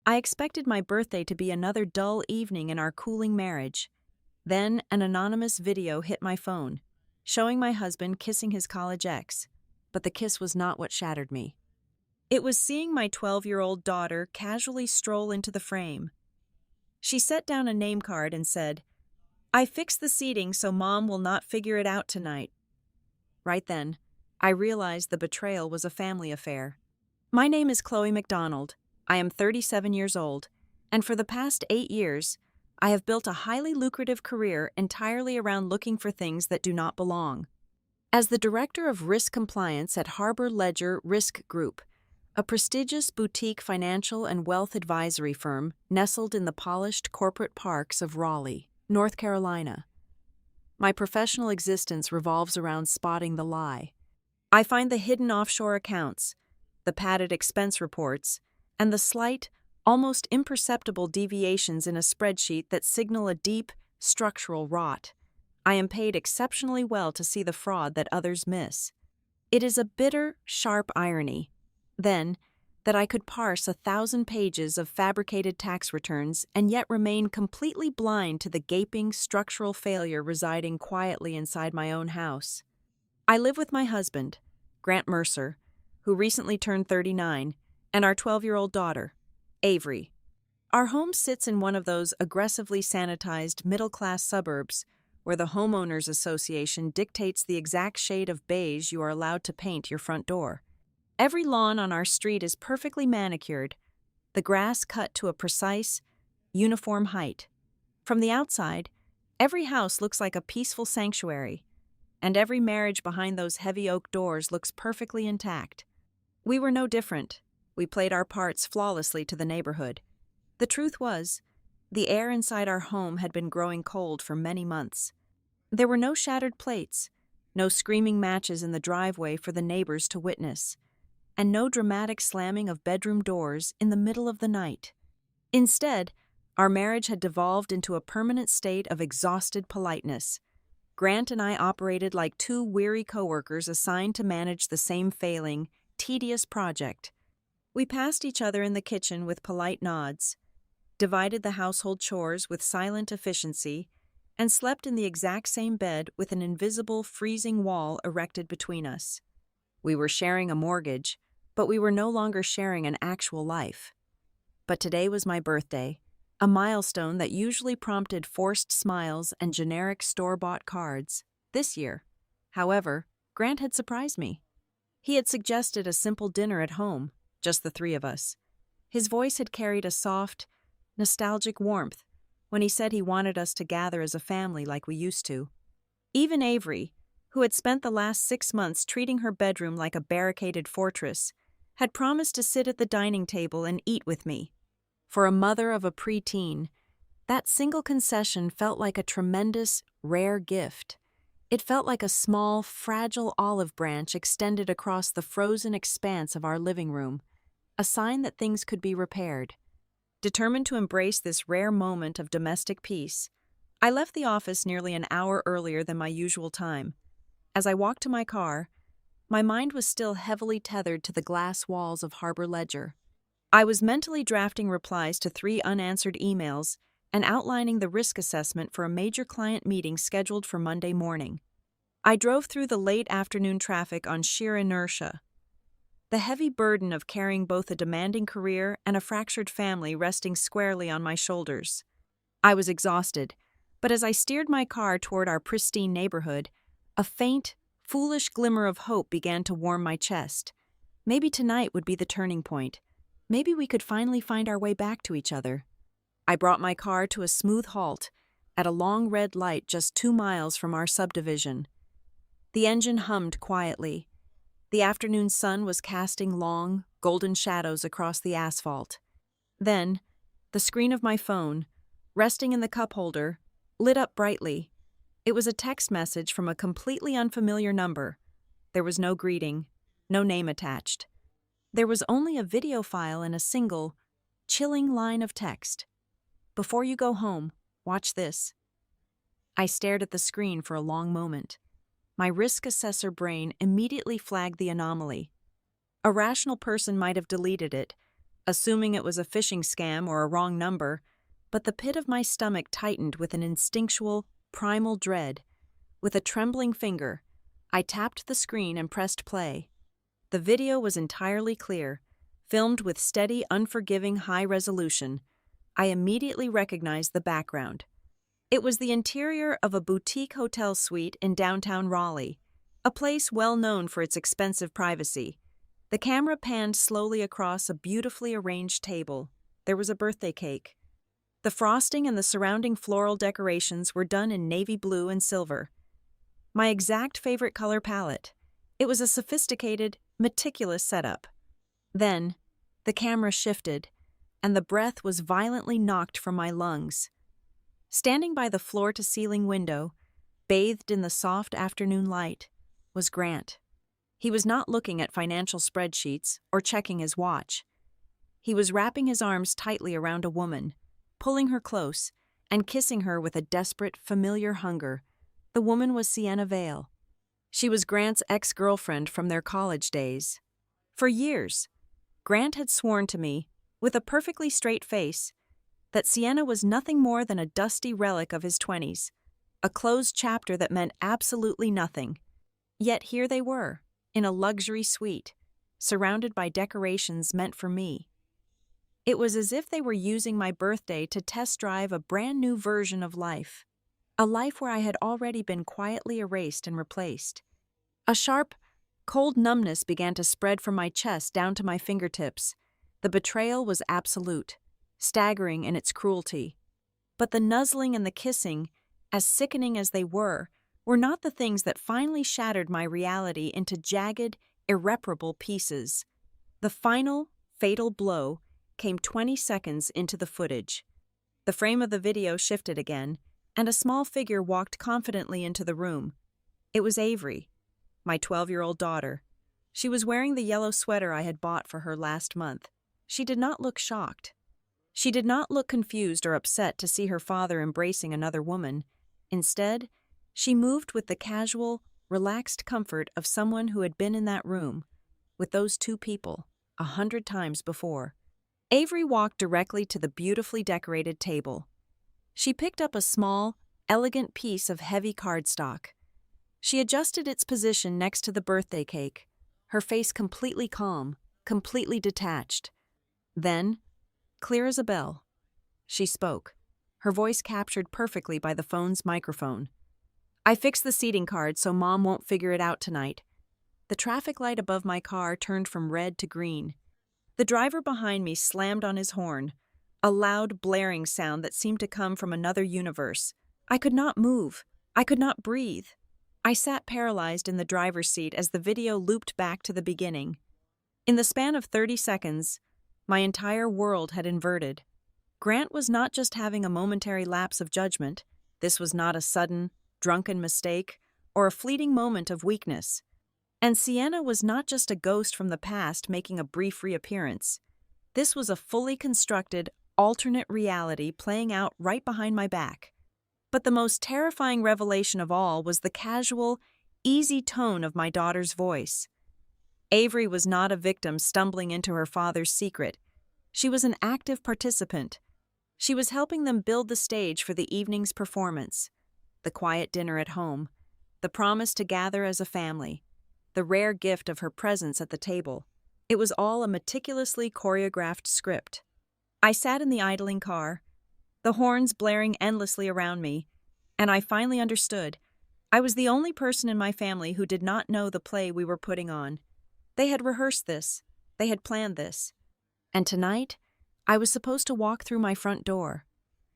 I expected my birthday to be another dull evening in our cooling marriage. Then an anonymous video hit my phone, showing my husband kissing his college ex. But the kiss was not what shattered me. It was seeing my 12-year-old daughter casually stroll into the frame. She set down a name card and said, "I fixed the seating so Mom will not figure it out tonight." Right then, I realized the betrayal was a family affair. My name is Chloe McDonald. I am 37 years old, and for the past 8 years, I have built a highly lucrative career entirely around looking for things that do not belong. As the Director of Risk Compliance at Harbor Ledger Risk Group, a prestigious boutique financial and wealth advisory firm nestled in the polished corporate parks of Raleigh, North Carolina, my professional existence revolves around spotting the lie. I find the hidden offshore accounts, the padded expense reports, and the slight, almost imperceptible deviations in a spreadsheet that signal a deep, structural rot. I am paid exceptionally well to see the fraud that others miss. It is a bitter, sharp irony, then, that I could parse 1,000 pages of fabricated tax returns and yet remain completely blind to the gaping structural failure residing quietly inside my own house. I live with my husband, Grant Mercer, who recently turned 39, and our 12-year-old daughter, Avery. Our home sits in one of those aggressively sanitized middle-class suburbs where the Homeowners Association dictates the exact shade of beige you are allowed to paint your front door. Every lawn on our street is perfectly manicured, the grass cut to a precise, uniform height. From the outside, every house looks like a peaceful sanctuary, and every marriage behind those heavy oak doors looks perfectly intact. We were no different. We played our parts flawlessly to the neighborhood. The truth was, the air inside our home had been growing cold for many months. There were no shattered plates, no screaming matches in the driveway for the neighbors to witness, and no dramatic slamming of bedroom doors in the middle of the night. Instead, our marriage had devolved into a permanent state of exhausted politeness. Grant and I operated like two weary coworkers assigned to manage the same failing, tedious project. We passed each other in the kitchen with polite nods, divided the household chores with silent efficiency, and slept in the exact same bed with an invisible freezing wall erected between us. We were sharing a mortgage, but we were no longer sharing an actual life. But today was my birthday, a milestone that usually prompted forced smiles and generic store-bought cards. This year, however, Grant had surprised me. He had suggested a simple dinner at home, just the three of us. His voice had carried a soft, nostalgic warmth when he said he wanted us to gather as a family like we used to. Even Avery, who had spent the last 6 months treating her bedroom like a barricaded fortress, had promised to sit at the dining table and eat with me. For a mother of a preteen, that single concession felt like a tremendous, rare gift. It felt like a small, fragile olive branch extended across the frozen expanse of our living room, a sign that things could be repaired. Determined to embrace this rare moment of domestic peace, I left the office nearly an hour earlier than my usual time. As I walked to my car, my mind was still heavily tethered to the glass walls of Harbor Ledger. I was mentally drafting replies to 3 unanswered emails and outlining the risk assessment for a major client meeting scheduled for Monday morning. I drove through the late afternoon traffic on sheer inertia, the heavy burden of carrying both a demanding career and a fractured family resting squarely on my shoulders. I was exhausted, but as I steered my car toward our pristine neighborhood, a faint, foolish glimmer of hope began to warm my chest. Maybe tonight would be the turning point. Maybe we could finally find our way back to each other. I brought my car to a smooth halt at a long red light just 2 miles from our subdivision. The engine hummed quietly. The afternoon sun was casting long, golden shadows across the asphalt. Then, the screen of my phone, resting in the cup holder, lit up brightly. It was a text message from a completely unfamiliar number. There was no greeting, no name attached. There was only a video file and a single, chilling line of text. "Before you go home, watch this." I stared at the screen for a long moment. My risk assessor brain immediately flagged the anomaly. A rational person might have deleted it, assuming it was a phishing scam or a wrong number, but the pit of my stomach tightened with an instinctual, primal dread. With a trembling finger, I tapped the screen and pressed play. The video was entirely clear, filmed with steady, unforgiving high resolution. I immediately recognized the background. It was the interior of a boutique hotel suite in downtown Raleigh, a place well known for its expensive privacy. The camera panned slowly across a beautifully arranged table. There was a birthday cake. The frosting and the surrounding floral decorations were done in navy blue and silver. My exact favorite color palette. It was a sophisticated, meticulous setup. Then, the camera shifted, and the breath was violently knocked from my lungs. Standing by the floor-to-ceiling window, bathed in the soft afternoon light, was Grant. He was not looking at financial spreadsheets or checking his watch. He was wrapping his arms tightly around a woman, pulling her close, and kissing her with a desperate, familiar hunger. The woman was Sienna Vale. She was Grant's ex-girlfriend from their college days. For years, Grant had sworn to me, with a perfectly straight face, that Sienna was nothing more than a dusty relic of his 20s, a closed chapter that meant absolutely nothing. Yet here they were, in a luxury suite, surrounded by decorations meant for me. It was as if they were using my birthday to test drive a brand new version of life, a life where I had already been quietly erased and replaced. A sharp, cold numbness began to spread from my chest down to my fingertips. The betrayal was absolute, staggering in its cruelty. But the nuzzling and the kissing, as sickening as they were not the things that finally shattered my reality into jagged, irreparable pieces. The final, fatal blow came 20 seconds into the footage. The frame of the video shifted again, and a small figure walked confidently into the room. It was Avery, my 12-year-old daughter. She was wearing the yellow sweater I had bought for her last month. She did not look shocked. She did not look confused or upset to see her father embracing another woman. Instead, she moved with the casual, relaxed comfort of someone who had been in that room, with those two people, 100 times before. Avery walked directly to the beautifully decorated table. She picked up a small, elegant piece of heavy cardstock. She adjusted its position next to the birthday cake, her face completely calm, completely detached. Then, clear as a bell, she spoke, her voice captured perfectly by the phone's microphone. "I fixed the seating card so Mom won't figure it out tonight." The traffic light above my car turned from red to green. The driver behind me slammed on his horn, a loud, blaring sound that seemed to come from another universe. I could not move. I could not breathe. I sat paralyzed in the driver's seat as the video looped back to the beginning. In the span of 30 seconds, my entire world had inverted. Grant was not just having a momentary lapse of judgment. This was not a sudden, drunken mistake or a fleeting moment of weakness. And Sienna was not just a ghost from the past making a brief reappearance. This was a fully constructed, alternate reality playing out right behind my back. But the most terrifying revelation of all was the casual, easy tone of my daughter's voice. Avery was not a victim stumbling into her father's secret. She was an active participant. She was helping them build the stage for the evening's performance, the quiet dinner at home, the promise to gather as a family, the rare gift of her presence at the table. It was all a meticulously choreographed script. I sat in the idling car, the horns blaring endlessly around me, and I finally understood. I was the only person in my family who did not know the play we were putting on. They had rehearsed this. They had planned this. And tonight, I was supposed to walk through my front door,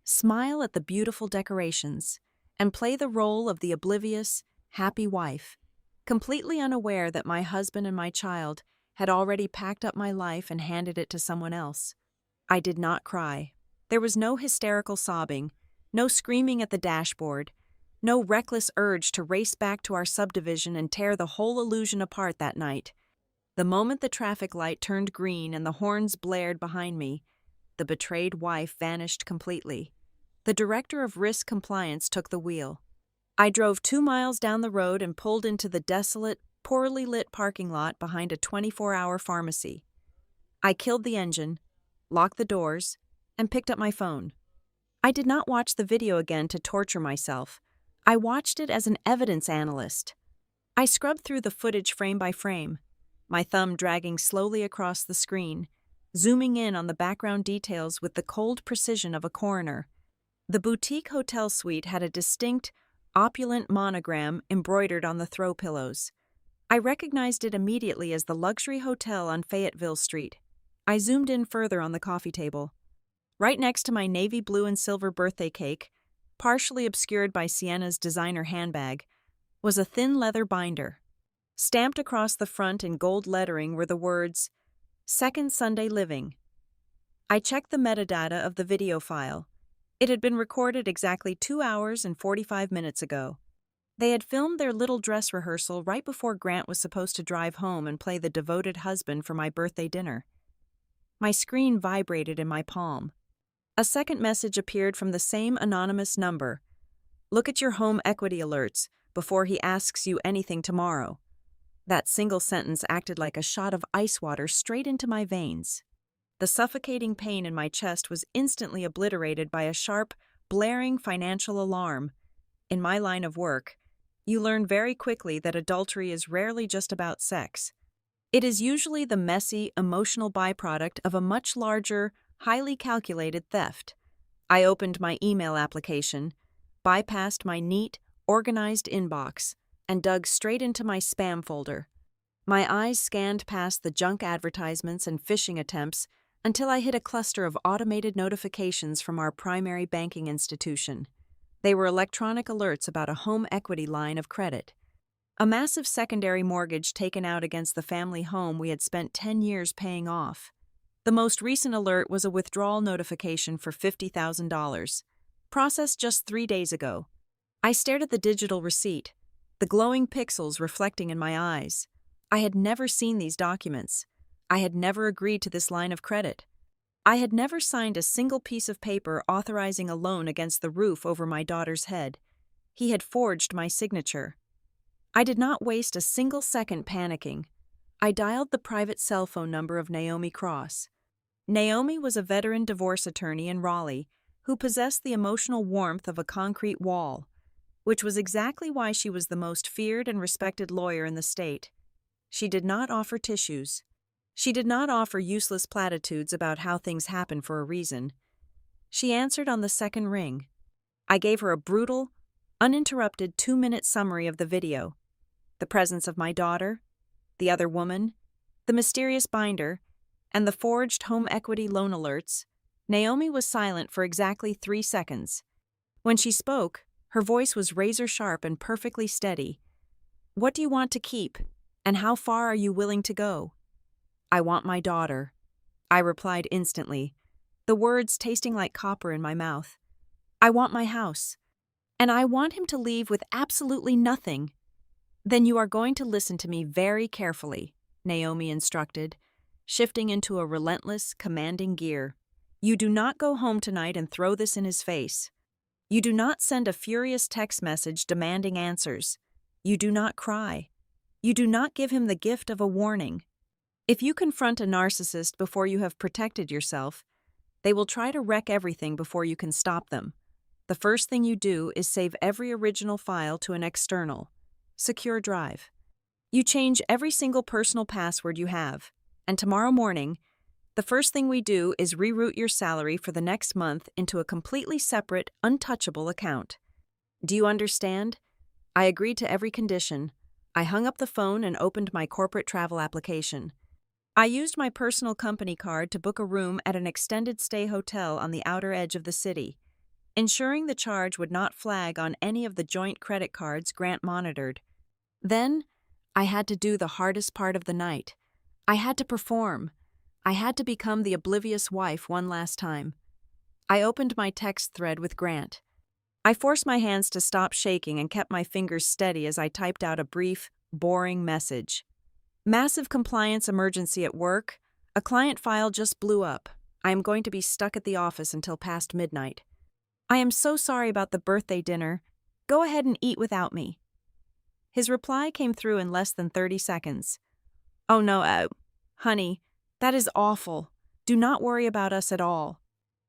smile at the beautiful decorations, and play the role of the oblivious, happy wife, completely unaware that my husband and my child had already packed up my life and handed it to someone else. I did not cry. There was no hysterical sobbing, no screaming at the dashboard, no reckless urge to race back to our subdivision and tear the whole illusion apart that night. The moment the traffic light turned green and the horns blared behind me, the betrayed wife vanished completely. The director of risk compliance took the wheel. I drove 2 miles down the road and pulled into the desolate, poorly lit parking lot behind a 24-hour pharmacy. I killed the engine, locked the doors, and picked up my phone. I did not watch the video again to torture myself. I watched it as an evidence analyst. I scrubbed through the footage frame by frame, my thumb dragging slowly across the screen, zooming in on the background details with the cold precision of a coroner. The boutique hotel suite had a distinct, opulent monogram embroidered on the throw pillows. I recognized it immediately as the luxury hotel on Fayetteville Street. I zoomed in further on the coffee table. Right next to my navy blue and silver birthday cake, partially obscured by Sienna's designer handbag, was a thin leather binder. Stamped across the front in gold lettering were the words, "Second Sunday Living." I checked the metadata of the video file. It had been recorded exactly 2 hours and 45 minutes ago. They had filmed their little dress rehearsal right before Grant was supposed to drive home and play the devoted husband for my birthday dinner. My screen vibrated in my palm. A second message appeared from the same anonymous number. "Look at your home equity alerts before he asks you anything tomorrow." That single sentence acted like a shot of ice water straight into my veins. The suffocating pain in my chest was instantly obliterated by a sharp, blaring financial alarm. In my line of work, you learn very quickly that adultery is rarely just about sex. It is usually the messy, emotional byproduct of a much larger, highly calculated theft. I opened my email application, bypassed my neat, organized inbox, and dug straight into my spam folder. My eyes scanned past the junk advertisements and phishing attempts until I hit a cluster of automated notifications from our primary banking institution. They were electronic alerts about a home equity line of credit. A massive secondary mortgage taken out against the family home we had spent 10 years paying off. The most recent alert was a withdrawal notification for $50,000, processed just 3 days ago. I stared at the digital receipt, the glowing pixels reflecting in my eyes. I had never seen these documents. I had never agreed to this line of credit. I had never signed a single piece of paper authorizing a loan against the roof over my daughter's head. He had forged my signature. I did not waste a single second panicking. I dialed the private cell phone number of Naomi Cross. Naomi was a veteran divorce attorney in Raleigh who possessed the emotional warmth of a concrete wall, which was exactly why she was the most feared and respected lawyer in the state. She did not offer tissues. She did not offer useless platitudes about how things happen for a reason. She answered on the second ring. I gave her a brutal, uninterrupted 2-minute summary of the video. The presence of my daughter, the other woman, the mysterious binder, and the forged home equity loan alerts. Naomi was silent for exactly 3 seconds. When she spoke, her voice was razor-sharp and perfectly steady. "What do you want to keep, and how far are you willing to go?" "I want my daughter," I replied instantly, the words tasting like copper in my mouth. "I want my house, and I want him to leave with absolutely nothing." "Then you are going to listen to me very carefully," Naomi instructed, shifting into a relentless, commanding gear. "You do not go home tonight and throw this in his face. You do not send a furious text message demanding answers. You do not cry. You do not give him the gift of a warning. If you confront a narcissist before you have protected yourself, they will try to wreck everything before you can stop them. The first thing you do is save every original file to an external, secure drive. You change every single personal password you have, and tomorrow morning, the first thing we do is reroute your salary for the next month into a completely separate, untouchable account. Do you understand?" I agreed to every condition. I hung up the phone and opened my corporate travel application. I used my personal company card to book a room at an extended stay hotel on the outer edge of the city, ensuring the charge would not flag on any of the joint credit cards Grant monitored. Then, I had to do the hardest part of the night. I had to perform. I had to become the oblivious wife one last time. I opened my text thread with Grant. I forced my hands to stop shaking and kept my fingers steady as I typed out a brief, boring message. "Massive compliance emergency at work. A client file just blew up. I am going to be stuck at the office until past midnight. I am so sorry about the birthday dinner. Go ahead and eat without me." His reply came through in less than 30 seconds. "Oh no, honey, that is awful. Do not worry about us at all.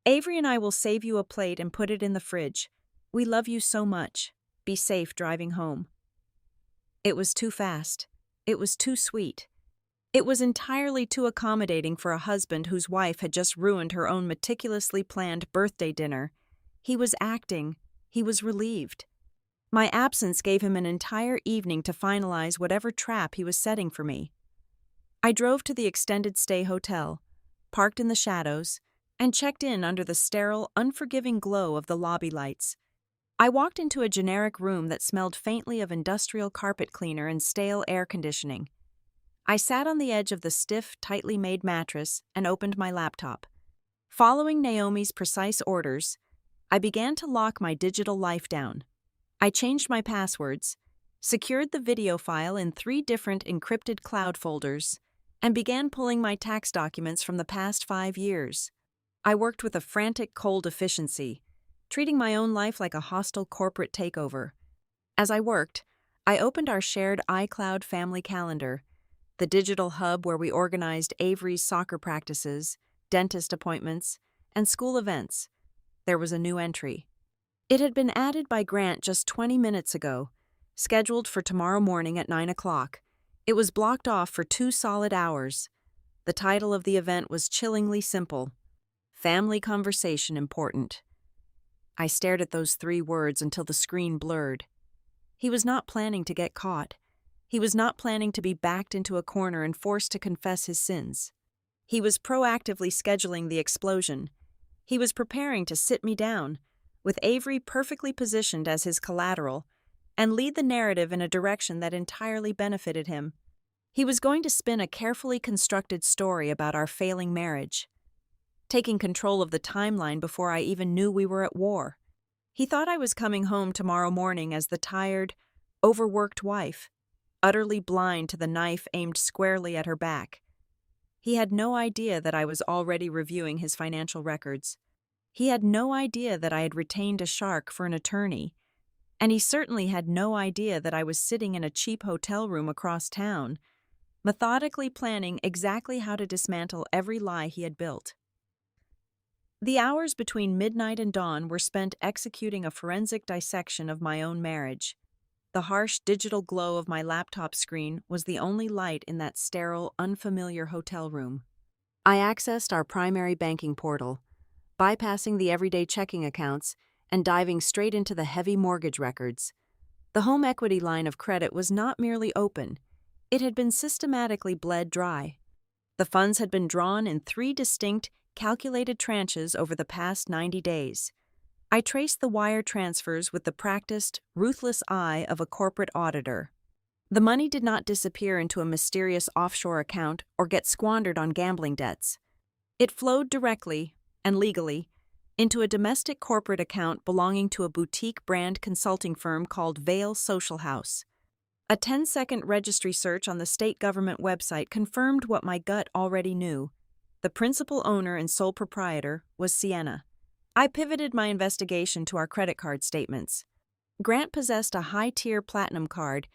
Avery and I will save you a plate and put it in the fridge. We love you so much. Be safe driving home." It was too fast. It was too sweet. It was entirely too accommodating for a husband whose wife had just ruined her own meticulously planned birthday dinner. He was acting. He was relieved. My absence gave him an entire evening to finalize whatever trap he was setting for me. I drove to the extended stay hotel, parked in the shadows, and checked in under the sterile, unforgiving glow of the lobby lights. I walked into a generic room that smelled faintly of industrial carpet cleaner and stale air conditioning. I sat on the edge of the stiff, tightly made mattress and opened my laptop. Following Naomi's precise orders, I began to lock my digital life down. I changed my passwords, secured the video file in 3 different encrypted cloud folders, and began pulling my tax documents from the past 5 years. I worked with a frantic, cold efficiency, treating my own life like a hostile corporate takeover. As I worked, I opened our shared iCloud family calendar, the digital hub where we organized Avery's soccer practices, dentist appointments, and school events. There was a new entry. It had been added by Grant just 20 minutes ago, scheduled for tomorrow morning at 9 o'clock. It was blocked off for 2 solid hours. The title of the event was chillingly simple: Family Conversation Important. I stared at those 3 words until the screen blurred. He was not planning to get caught. He was not planning to be backed into a corner and forced to confess his sins. He was proactively scheduling the explosion. He was preparing to sit me down, with Avery perfectly positioned as his collateral, and lead the narrative in a direction that entirely benefited him. He was going to spin a carefully constructed story about our failing marriage, taking control of the timeline before I even knew we were at war. He thought I was coming home tomorrow morning as the tired, overworked wife, utterly blind to the knife aimed squarely at her back. He had no idea that I was already reviewing his financial records. He had no idea that I had retained a shark for an attorney, and he certainly had no idea that I was sitting in a cheap hotel room across town, methodically planning exactly how to dismantle every lie he had built. The hours between midnight and dawn were spent executing a forensic dissection of my own marriage. The harsh digital glow of my laptop screen was the only light in that sterile, unfamiliar hotel room. I accessed our primary banking portal, bypassing the everyday checking accounts and diving straight into the heavy mortgage records. The home equity line of credit was not merely open, it had been systematically bled dry. The funds had been drawn in 3 distinct, calculated tranches over the past 90 days. I traced the wire transfers with the practiced, ruthless eye of a corporate auditor. The money did not disappear into a mysterious offshore account or get squandered on gambling debts. It flowed directly, and legally, into a domestic corporate account belonging to a boutique brand consulting firm called Vail Social House. A 10-second registry search on the state government website confirmed what my gut already knew. The principal owner and sole proprietor was Sienna. I pivoted my investigation to our credit card statements. Grant possessed a high-tier platinum card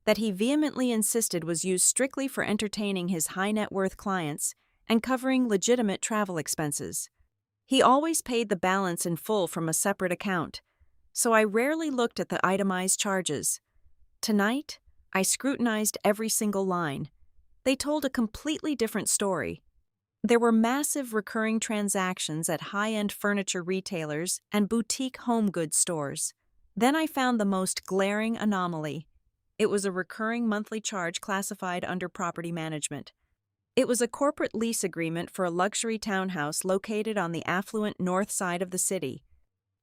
that he vehemently insisted was used strictly for entertaining his high-net-worth clients and covering legitimate travel expenses. He always paid the balance in full from a separate account, so I rarely looked at the itemized charges. Tonight, I scrutinized every single line. They told a completely different story. There were massive recurring transactions at high-end furniture retailers and boutique home goods stores. Then I found the most glaring anomaly. It was a recurring monthly charge classified under property management. It was a corporate lease agreement for a luxury townhouse located on the affluent north side of the city.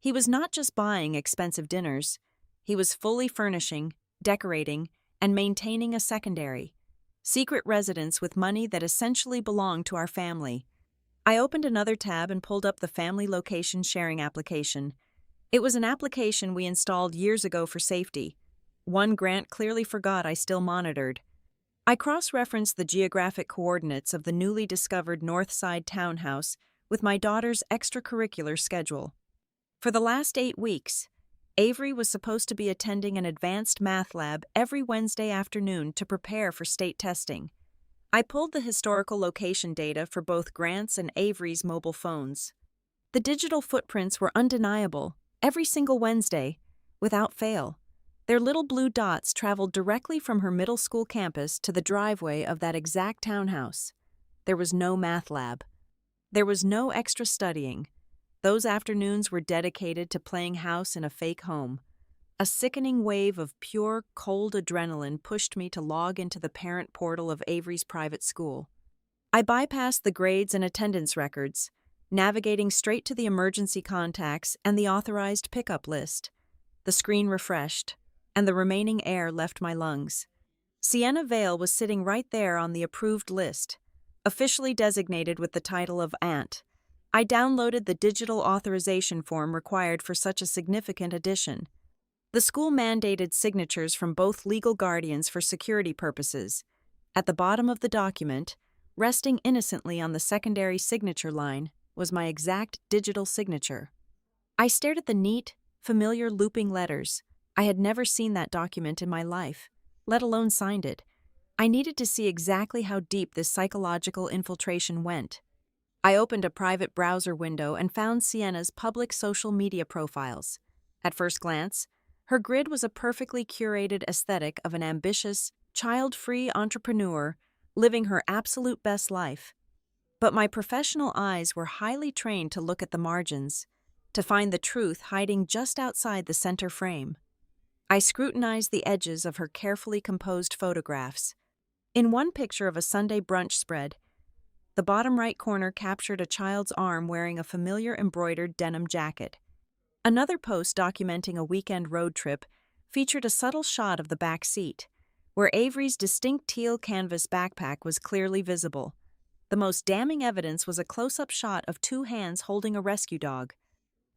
He was not just buying expensive dinners. He was fully furnishing, decorating, and maintaining a secondary, secret residence with money that essentially belonged to our family. I opened another tab and pulled up the family location sharing application. It was an application we installed years ago for safety, one Grant clearly forgot I still monitored. I cross-referenced the geographic coordinates of the newly discovered North Side townhouse with my daughter's extracurricular schedule. For the last 8 weeks, Avery was supposed to be attending an advanced math lab every Wednesday afternoon to prepare for state testing. I pulled the historical location data for both Grant's and Avery's mobile phones. The digital footprints were undeniable, every single Wednesday, without fail. Their little blue dots traveled directly from her middle school campus to the driveway of that exact townhouse. There was no math lab. There was no extra studying. Those afternoons were dedicated to playing house in a fake home. A sickening wave of pure, cold adrenaline pushed me to log into the parent portal of Avery's private school. I bypassed the grades and attendance records, navigating straight to the emergency contacts and the authorized pickup list. The screen refreshed, and the remaining air left my lungs. Sienna Vale was sitting right there on the approved list, officially designated with the title of Aunt. I downloaded the digital authorization form required for such a significant addition. The school mandated signatures from both legal guardians for security purposes. At the bottom of the document, resting innocently on the secondary signature line, was my exact digital signature. I stared at the neat, familiar looping letters. I had never seen that document in my life, let alone signed it. I needed to see exactly how deep this psychological infiltration went. I opened a private browser window and found Sienna's public social media profiles. At first glance, her grid was a perfectly curated aesthetic of an ambitious, child-free entrepreneur living her absolute best life. But my professional eyes were highly trained to look at the margins, to find the truth hiding just outside the center frame. I scrutinized the edges of her carefully composed photographs. In one picture of a Sunday brunch spread, the bottom right corner captured a child's arm wearing a familiar embroidered denim jacket. Another post documenting a weekend road trip featured a subtle shot of the back seat, where Avery's distinct teal canvas backpack was clearly visible. The most damning evidence was a close-up shot of two hands holding a rescue dog.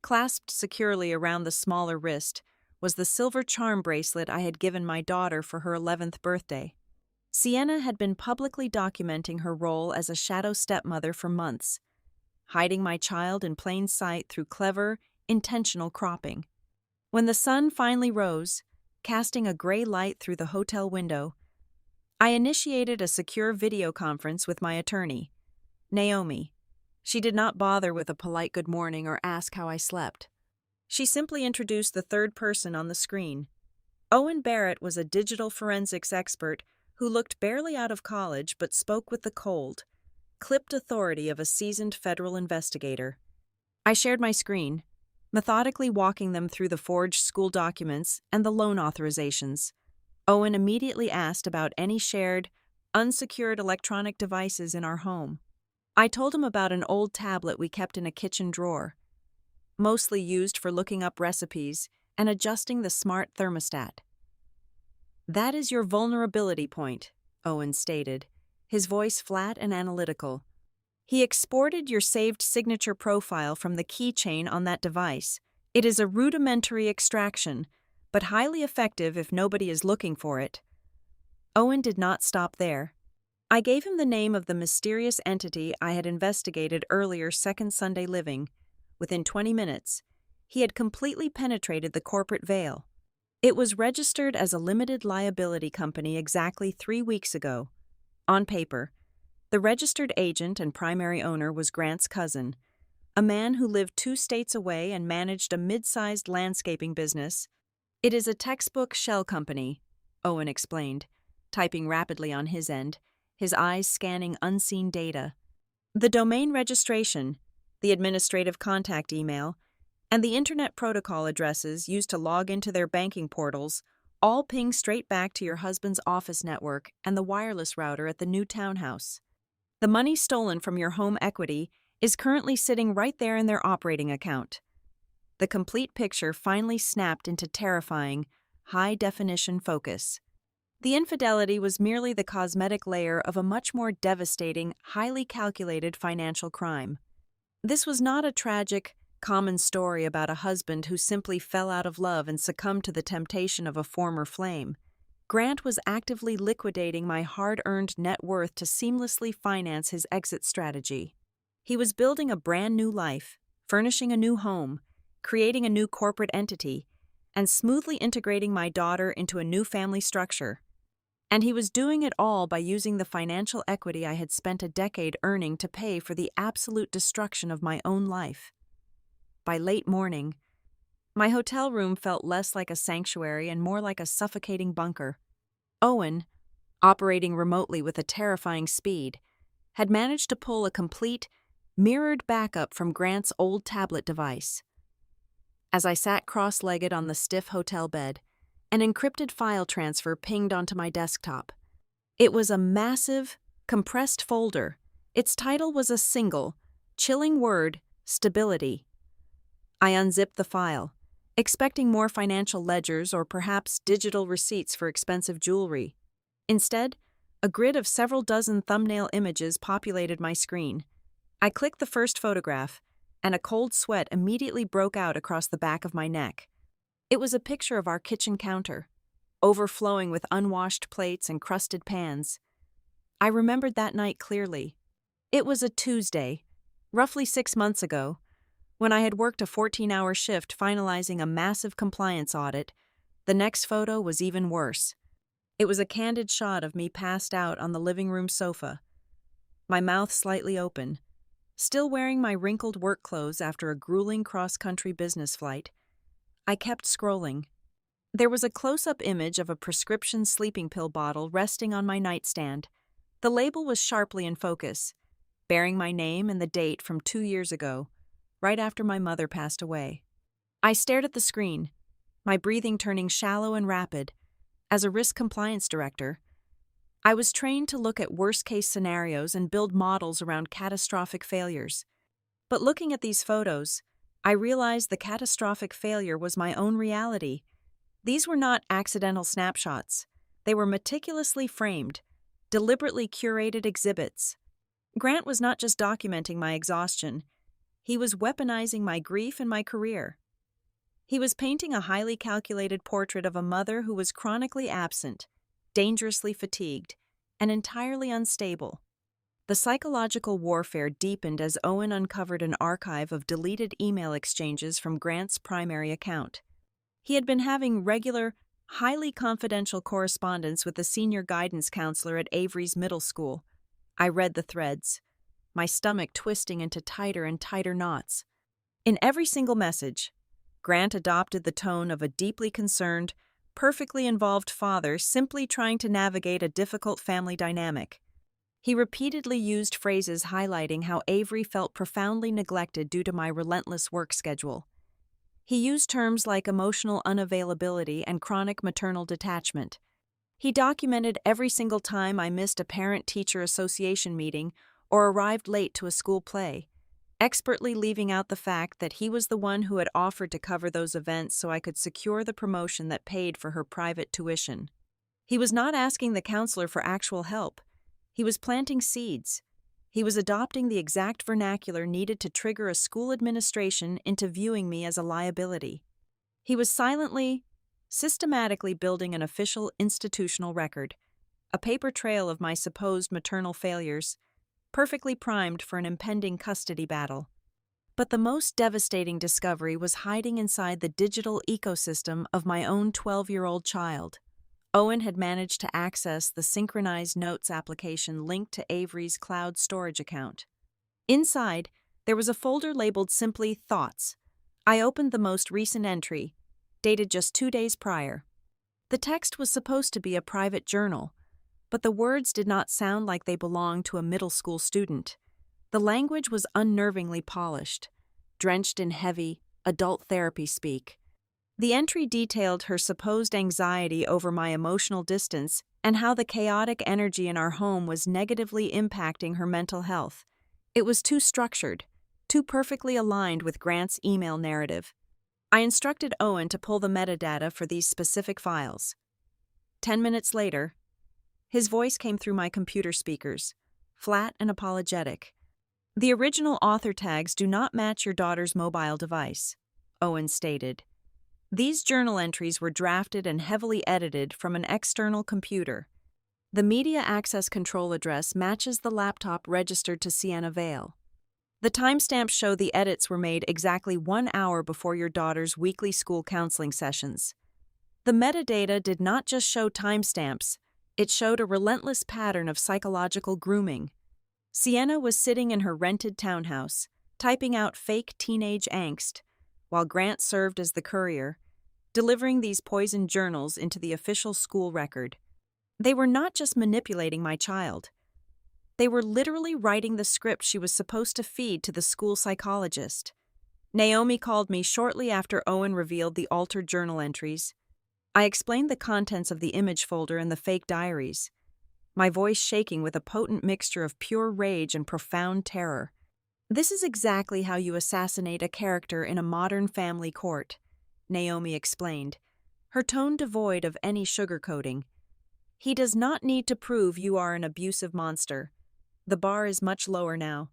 Clasped securely around the smaller wrist was the silver charm bracelet I had given my daughter for her 11th birthday. Sienna had been publicly documenting her role as a shadow stepmother for months, hiding my child in plain sight through clever, intentional cropping. When the sun finally rose, casting a gray light through the hotel window, I initiated a secure video conference with my attorney, Naomi. She did not bother with a polite good morning or ask how I slept. She simply introduced the third person on the screen. Owen Barrett was a digital forensics expert who looked barely out of college but spoke with the cold, clipped authority of a seasoned federal investigator. I shared my screen, methodically walking them through the forged school documents and the loan authorizations. Owen immediately asked about any shared, unsecured electronic devices in our home. I told him about an old tablet we kept in a kitchen drawer, mostly used for looking up recipes and adjusting the smart thermostat. "That is your vulnerability point," Owen stated, his voice flat and analytical. He exported your saved signature profile from the keychain on that device. It is a rudimentary extraction, but highly effective if nobody is looking for it. Owen did not stop there. I gave him the name of the mysterious entity I had investigated earlier Second Sunday Living. Within 20 minutes, he had completely penetrated the corporate veil. It was registered as a limited liability company exactly 3 weeks ago. On paper, the registered agent and primary owner was Grant's cousin, a man who lived 2 states away and managed a mid-sized landscaping business. "It is a textbook shell company," Owen explained, typing rapidly on his end, his eyes scanning unseen data. The domain registration, the administrative contact email, and the internet protocol addresses used to log into their banking portals all ping straight back to your husband's office network and the wireless router at the new townhouse. The money stolen from your home equity is currently sitting right there in their operating account. The complete picture finally snapped into terrifying, high-definition focus. The infidelity was merely the cosmetic layer of a much more devastating, highly calculated financial crime. This was not a tragic, common story about a husband who simply fell out of love and succumbed to the temptation of a former flame. Grant was actively liquidating my hard-earned net worth to seamlessly finance his exit strategy. He was building a brand new life, furnishing a new home, creating a new corporate entity, and smoothly integrating my daughter into a new family structure. And he was doing it all by using the financial equity I had spent a decade earning to pay for the absolute destruction of my own life. By late morning, my hotel room felt less like a sanctuary and more like a suffocating bunker. Owen, operating remotely with a terrifying speed, had managed to pull a complete, mirrored backup from Grant's old tablet device. As I sat cross-legged on the stiff hotel bed, an encrypted file transfer pinged onto my desktop. It was a massive, compressed folder. Its title was a single, chilling word: stability. I unzipped the file, expecting more financial ledgers or perhaps digital receipts for expensive jewelry. Instead, a grid of several dozen thumbnail images populated my screen. I clicked the first photograph, and a cold sweat immediately broke out across the back of my neck. It was a picture of our kitchen counter, overflowing with unwashed plates and crusted pans. I remembered that night clearly. It was a Tuesday, roughly 6 months ago, when I had worked a 14-hour shift finalizing a massive compliance audit. The next photo was even worse. It was a candid shot of me passed out on the living room sofa, my mouth slightly open, still wearing my wrinkled work clothes after a grueling cross-country business flight. I kept scrolling. There was a close-up image of a prescription sleeping pill bottle resting on my nightstand. The label was sharply in focus, bearing my name and the date from 2 years ago, right after my mother passed away. I stared at the screen, my breathing turning shallow and rapid. As a risk compliance director, I was trained to look at worst-case scenarios and build models around catastrophic failures. But looking at these photos, I realized the catastrophic failure was my own reality. These were not accidental snapshots. They were meticulously framed, deliberately curated exhibits. Grant was not just documenting my exhaustion. He was weaponizing my grief and my career. He was painting a highly calculated portrait of a mother who was chronically absent, dangerously fatigued, and entirely unstable. The psychological warfare deepened as Owen uncovered an archive of deleted email exchanges from Grant's primary account. He had been having regular, highly confidential correspondence with the senior guidance counselor at Avery's middle school. I read the threads, my stomach twisting into tighter and tighter knots. In every single message, Grant adopted the tone of a deeply concerned, perfectly involved father simply trying to navigate a difficult family dynamic. He repeatedly used phrases highlighting how Avery felt profoundly neglected due to my relentless work schedule. He used terms like emotional unavailability and chronic maternal detachment. He documented every single time I missed a parent-teacher association meeting or arrived late to a school play, expertly leaving out the fact that he was the one who had offered to cover those events so I could secure the promotion that paid for her private tuition. He was not asking the counselor for actual help. He was planting seeds. He was adopting the exact vernacular needed to trigger a school administration into viewing me as a liability. He was silently, systematically building an official institutional record, a paper trail of my supposed maternal failures, perfectly primed for an impending custody battle. But the most devastating discovery was hiding inside the digital ecosystem of my own 12-year-old child. Owen had managed to access the synchronized notes application linked to Avery's cloud storage account. Inside, there was a folder labeled simply Thoughts. I opened the most recent entry, dated just 2 days prior. The text was supposed to be a private journal, but the words did not sound like they belonged to a middle school student. The language was unnervingly polished, drenched in heavy, adult therapy speak. The entry detailed her supposed anxiety over my emotional distance and how the chaotic energy in our home was negatively impacting her mental health. It was too structured, too perfectly aligned with Grant's email narrative. I instructed Owen to pull the metadata for these specific files. 10 minutes later, his voice came through my computer speakers, flat and apologetic. "The original author tags do not match your daughter's mobile device," Owen stated. "These journal entries were drafted and heavily edited from an external computer. The media access control address matches the laptop registered to Sienna Vale. The timestamps show the edits were made exactly 1 hour before your daughter's weekly school counseling sessions. The metadata did not just show timestamps, It showed a relentless pattern of psychological grooming. Sienna was sitting in her rented townhouse, typing out fake teenage angst, while Grant served as the courier, delivering these poisoned journals into the official school record. They were not just manipulating my child. They were literally writing the script she was supposed to feed to the school psychologist. Naomi called me shortly after Owen revealed the altered journal entries. I explained the contents of the image folder and the fake diaries, my voice shaking with a potent mixture of pure rage and profound terror. "This is exactly how you assassinate a character in a modern family court," Naomi explained, her tone devoid of any sugarcoating. "He does not need to prove you are an abusive monster. The bar is much lower now.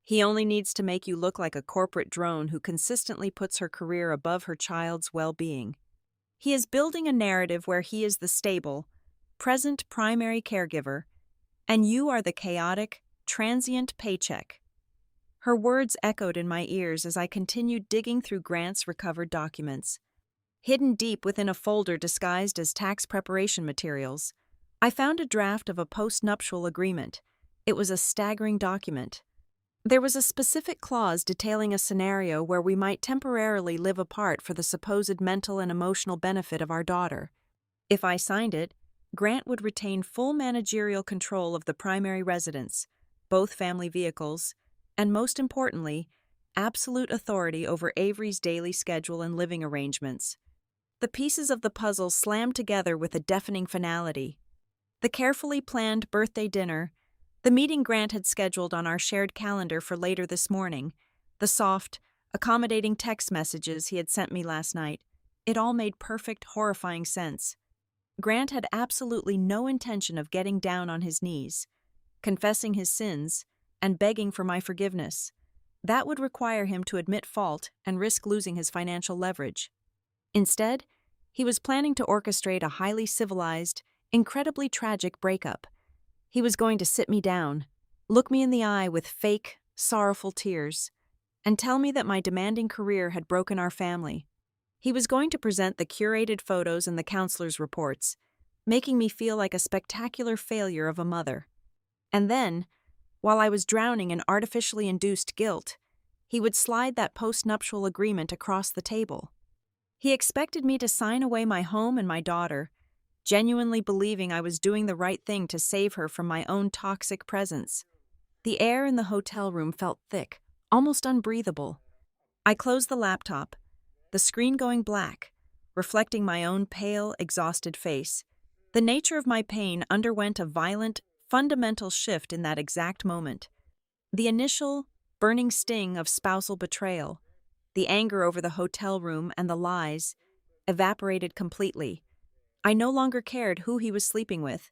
He only needs to make you look like a corporate drone who consistently puts her career above her child's well-being. He is building a narrative where he is the stable, present primary caregiver, and you are the chaotic, transient paycheck." Her words echoed in my ears as I continued digging through Grant's recovered documents. Hidden deep within a folder disguised as tax preparation materials, I found a draft of a post-nuptial agreement. It was a staggering document. There was a specific clause detailing a scenario where we might temporarily live apart for the supposed mental and emotional benefit of our daughter. If I signed it, Grant would retain full managerial control of the primary residence, both family vehicles, and most importantly, absolute authority over Avery's daily schedule and living arrangements. The pieces of the puzzle slammed together with a deafening finality. The carefully planned birthday dinner, the meeting Grant had scheduled on our shared calendar for later this morning, the soft, accommodating text messages he had sent me last night, it all made perfect, horrifying sense. Grant had absolutely no intention of getting down on his knees, confessing his sins, and begging for my forgiveness. That would require him to admit fault and risk losing his financial leverage. Instead, he was planning to orchestrate a highly civilized, incredibly tragic breakup. He was going to sit me down, look me in the eye with fake, sorrowful tears, and tell me that my demanding career had broken our family. He was going to present the curated photos and the counselor's reports, making me feel like a spectacular failure of a mother. And then, while I was drowning in artificially induced guilt, he would slide that post-nuptial agreement across the table. He expected me to sign away my home and my daughter, genuinely believing I was doing the right thing to save her from my own toxic presence. The air in the hotel room felt thick, almost unbreathable. I closed the laptop, the screen going black, reflecting my own pale, exhausted face. The nature of my pain underwent a violent, fundamental shift in that exact moment. The initial, burning sting of spousal betrayal, the anger over the hotel room and the lies, evaporated completely. I no longer cared who he was sleeping with.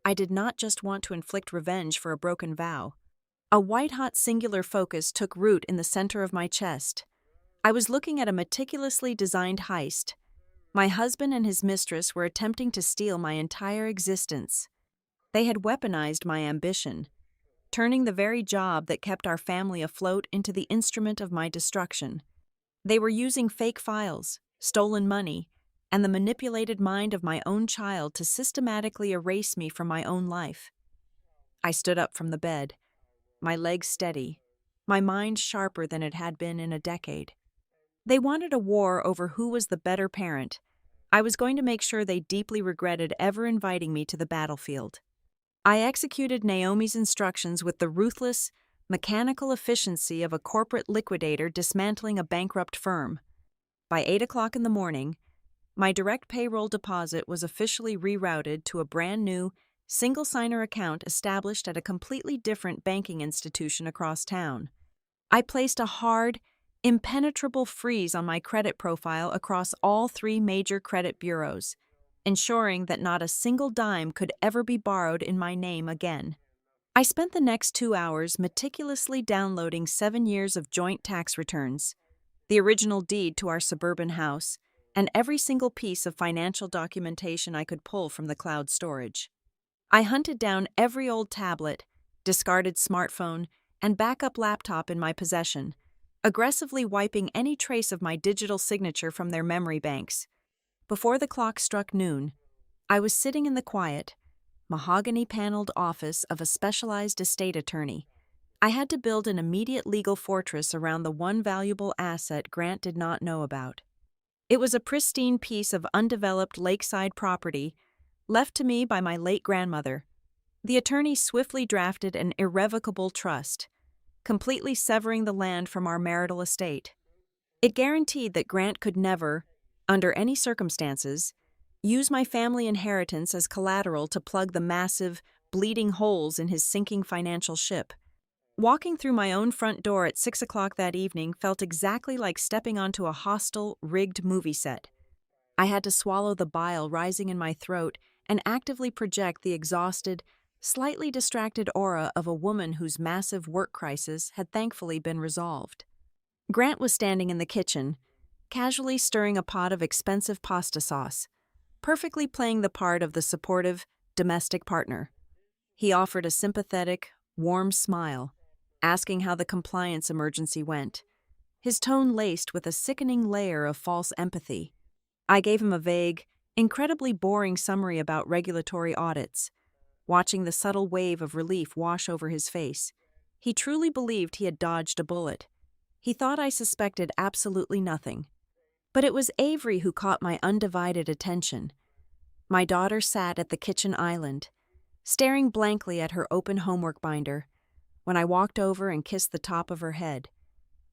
I did not just want to inflict revenge for a broken vow. A white-hot singular focus took root in the center of my chest. I was looking at a meticulously designed heist. My husband and his mistress were attempting to steal my entire existence. They had weaponized my ambition, turning the very job that kept our family afloat into the instrument of my destruction. They were using fake files, stolen money, and the manipulated mind of my own child to systematically erase me from my own life. I stood up from the bed, my legs steady, my mind sharper than it had been in a decade. They wanted a war over who was the better parent. I was going to make sure they deeply regretted ever inviting me to the battlefield. I executed Naomi's instructions with the ruthless, mechanical efficiency of a corporate liquidator dismantling a bankrupt firm. By 8 o'clock in the morning, my direct payroll deposit was officially rerouted to a brand new, single-signer account established at a completely different banking institution across town. I placed a hard, impenetrable freeze on my credit profile across all 3 major credit bureaus, ensuring that not a single dime could ever be borrowed in my name again. I spent the next 2 hours meticulously downloading 7 years of joint tax returns, the original deed to our suburban house, and every single piece of financial documentation I could pull from the cloud storage. I hunted down every old tablet, discarded smartphone, and backup laptop in my possession, aggressively wiping any trace of my digital signature from their memory banks. Before the clock struck noon, I was sitting in the quiet, mahogany-paneled office of a specialized estate attorney. I had to build an immediate legal fortress around the one valuable asset Grant did not know about. It was a pristine piece of undeveloped lakeside property left to me by my late grandmother. The attorney swiftly drafted an irrevocable trust, completely severing the land from our marital estate. It guaranteed that Grant could never, under any circumstances, use my family inheritance as collateral to plug the massive, bleeding holes in his sinking financial ship. Walking through my own front door at 6 o'clock that evening felt exactly like stepping onto a hostile, rigged movie set. I had to swallow the bile rising in my throat and actively project the exhausted, slightly distracted aura of a woman whose massive work crisis had thankfully been resolved. Grant was standing in the kitchen, casually stirring a pot of expensive pasta sauce, perfectly playing the part of the supportive, domestic partner. He offered a sympathetic, warm smile, asking how the compliance emergency went, his tone laced with a sickening layer of false empathy. I gave him a vague, incredibly boring summary about regulatory audits. Watching the subtle wave of relief wash over his face, he truly believed he had dodged a bullet. He thought I suspected absolutely nothing. But it was Avery who caught my undivided attention. My daughter sat at the kitchen island, staring blankly at her open homework binder. When I walked over and kissed the top of her head,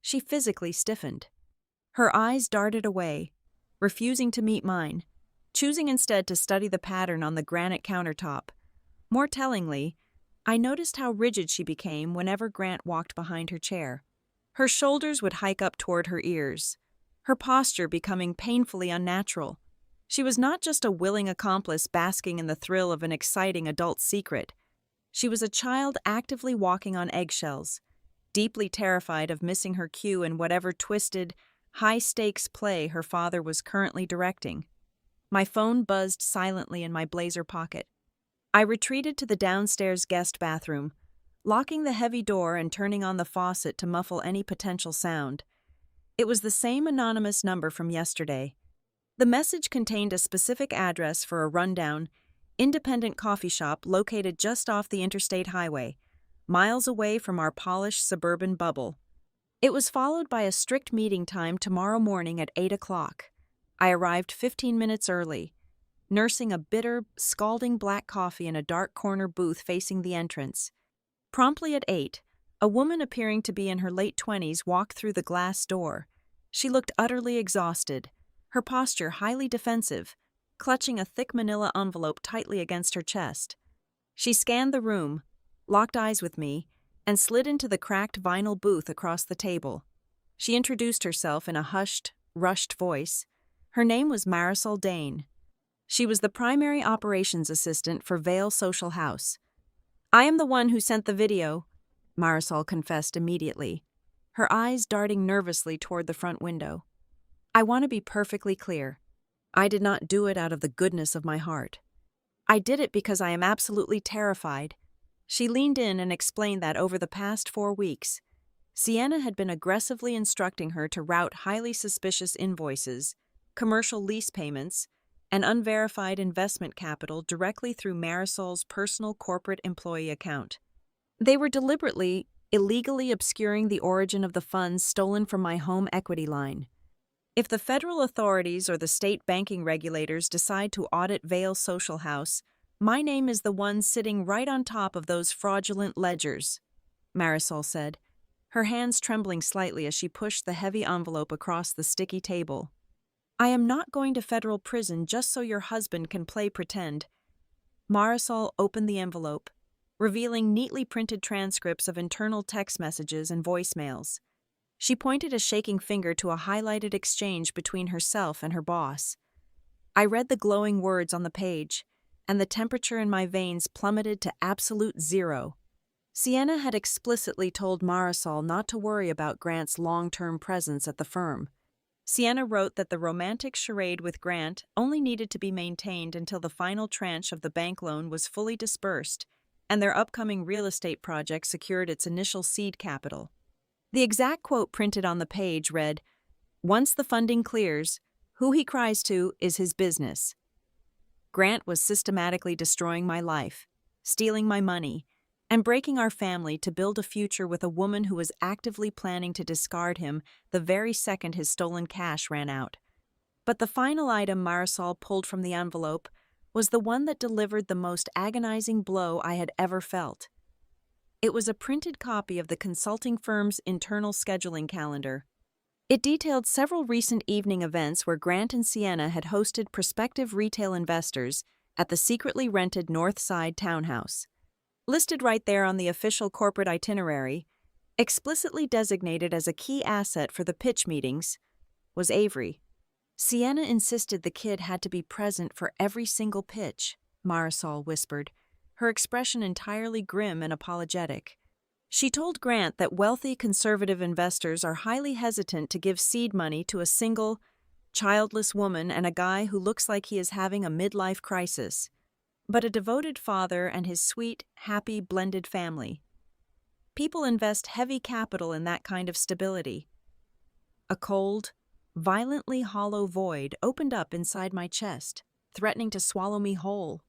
she physically stiffened. Her eyes darted away, refusing to meet mine, choosing instead to study the pattern on the granite countertop. More tellingly, I noticed how rigid she became whenever Grant walked behind her chair. Her shoulders would hike up toward her ears, her posture becoming painfully unnatural. She was not just a willing accomplice basking in the thrill of an exciting adult secret. She was a child actively walking on eggshells, deeply terrified of missing her cue in whatever twisted, high-stakes play her father was currently directing. My phone buzzed silently in my blazer pocket. I retreated to the downstairs guest bathroom, locking the heavy door and turning on the faucet to muffle any potential sound. It was the same anonymous number from yesterday. The message contained a specific address for a rundown, independent coffee shop located just off the interstate highway, miles away from our polished suburban bubble. It was followed by a strict meeting time tomorrow morning at 8 o'clock. I arrived 15 minutes early, nursing a bitter, scalding black coffee in a dark corner booth facing the entrance. Promptly at 8, a woman appearing to be in her late 20s walked through the glass door. She looked utterly exhausted, her posture highly defensive, clutching a thick manila envelope tightly against her chest. She scanned the room, locked eyes with me, and slid into the cracked vinyl booth across the table. She introduced herself in a hushed, rushed voice. Her name was Marisol Dane. She was the primary operations assistant for Vale Social House. "I am the one who sent the video," Marisol confessed immediately, her eyes darting nervously toward the front window. "I want to be perfectly clear. I did not do it out of the goodness of my heart. I did it because I am absolutely terrified." She leaned in and explained that over the past 4 weeks, Sienna had been aggressively instructing her to route highly suspicious invoices, commercial lease payments, and unverified investment capital directly through Marisol's personal corporate employee account. They were deliberately, illegally obscuring the origin of the funds stolen from my home equity line. If the federal authorities or the state banking regulators decide to audit Vale Social House, my name is the one sitting right on top of those fraudulent ledgers, Marisol said, her hands trembling slightly as she pushed the heavy envelope across the sticky table. "I am not going to federal prison just so your husband can play pretend." Marisol opened the envelope, revealing neatly printed transcripts of internal text messages and voicemails. She pointed a shaking finger to a highlighted exchange between herself and her boss. I read the glowing words on the page, and the temperature in my veins plummeted to absolute zero. Sienna had explicitly told Marisol not to worry about Grant's long-term presence at the firm. Sienna wrote that the romantic charade with Grant only needed to be maintained until the final tranche of the bank loan was fully disbursed and their upcoming real estate project secured its initial seed capital. The exact quote printed on the page read, "Once the funding clears, who he cries to is his business." Grant was systematically destroying my life, stealing my money, and breaking our family to build a future with a woman who was actively planning to discard him the very second his stolen cash ran out. But the final item Marisol pulled from the envelope was the one that delivered the most agonizing blow I had ever felt. It was a printed copy of the consulting firm's internal scheduling calendar. It detailed several recent evening events where Grant and Sienna had hosted prospective retail investors at the secretly rented North Side townhouse. Listed right there on the official corporate itinerary, explicitly designated as a key asset for the pitch meetings, was Avery. Sienna insisted the kid had to be present for every single pitch, Marisol whispered, her expression entirely grim and apologetic. She told Grant that wealthy conservative investors are highly hesitant to give seed money to a single, childless woman and a guy who looks like he is having a midlife crisis, but a devoted father and his sweet, happy, blended family. People invest heavy capital in that kind of stability. A cold, violently hollow void opened up inside my chest, threatening to swallow me whole.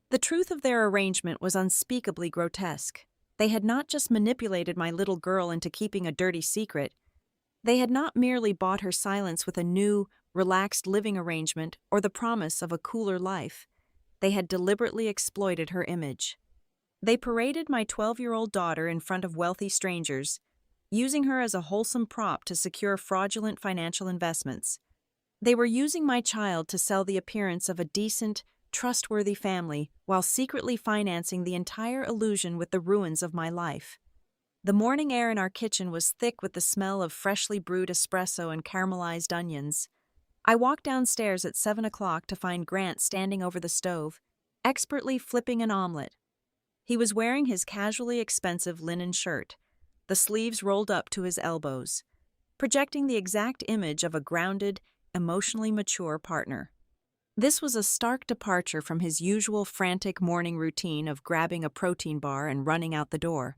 The truth of their arrangement was unspeakably grotesque. They had not just manipulated my little girl into keeping a dirty secret. They had not merely bought her silence with a new, relaxed living arrangement or the promise of a cooler life. They had deliberately exploited her image. They paraded my 12-year-old daughter in front of wealthy strangers, using her as a wholesome prop to secure fraudulent financial investments. They were using my child to sell the appearance of a decent, trustworthy family while secretly financing the entire illusion with the ruins of my life. The morning air in our kitchen was thick with the smell of freshly brewed espresso and caramelized onions. I walked downstairs at 7 o'clock to find Grant standing over the stove, expertly flipping an omelet. He was wearing his casually expensive linen shirt, the sleeves rolled up to his elbows, projecting the exact image of a grounded, emotionally mature partner. This was a stark departure from his usual frantic morning routine of grabbing a protein bar and running out the door.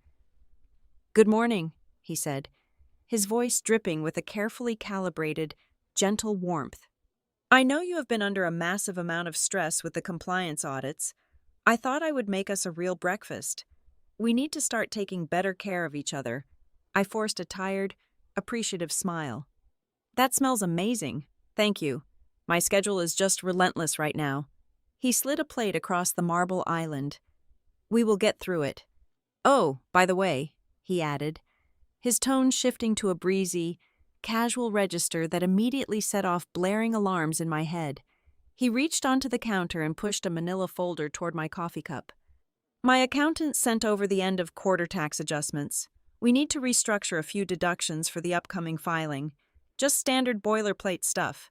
"Good morning," he said, his voice dripping with a carefully calibrated, gentle warmth. "I know you have been under a massive amount of stress with the compliance audits. I thought I would make us a real breakfast. We need to start taking better care of each other." I forced a tired, appreciative smile. "That smells amazing. Thank you. My schedule is just relentless right now." He slid a plate across the marble island. "We will get through it. Oh, by the way," he added, his tone shifting to a breezy, casual register that immediately set off blaring alarms in my head. He reached onto the counter and pushed a manila folder toward my coffee cup. "My accountant sent over the end of quarter tax adjustments. We need to restructure a few deductions for the upcoming filing. Just standard boilerplate stuff.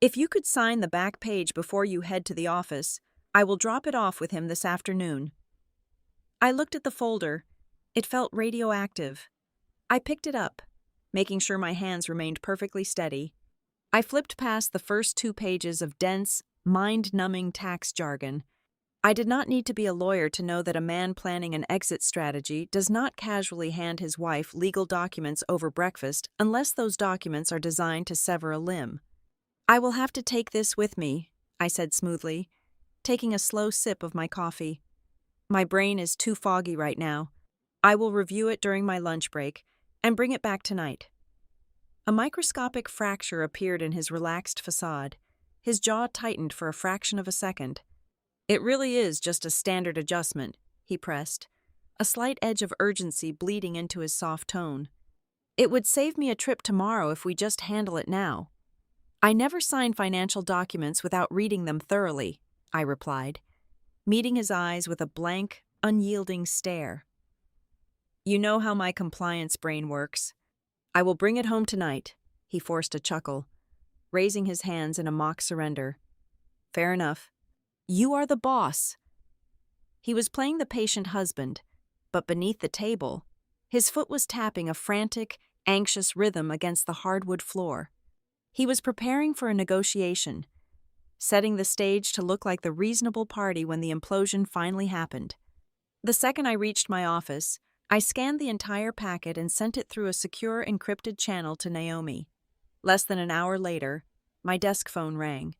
If you could sign the back page before you head to the office, I will drop it off with him this afternoon." I looked at the folder. It felt radioactive. I picked it up, making sure my hands remained perfectly steady. I flipped past the first 2 pages of dense, mind-numbing tax jargon. I did not need to be a lawyer to know that a man planning an exit strategy does not casually hand his wife legal documents over breakfast unless those documents are designed to sever a limb. "I will have to take this with me," I said smoothly, taking a slow sip of my coffee. "My brain is too foggy right now. I will review it during my lunch break and bring it back tonight." A microscopic fracture appeared in his relaxed facade. His jaw tightened for a fraction of a second. "It really is just a standard adjustment," he pressed, a slight edge of urgency bleeding into his soft tone. "It would save me a trip tomorrow if we just handle it now." "I never sign financial documents without reading them thoroughly," I replied, meeting his eyes with a blank, unyielding stare. "You know how my compliance brain works. I will bring it home tonight," he forced a chuckle, raising his hands in a mock surrender. "Fair enough. You are the boss." He was playing the patient husband, but beneath the table, his foot was tapping a frantic, anxious rhythm against the hardwood floor. He was preparing for a negotiation, setting the stage to look like the reasonable party when the implosion finally happened. The second I reached my office, I scanned the entire packet and sent it through a secure encrypted channel to Naomi. Less than an hour later, my desk phone rang.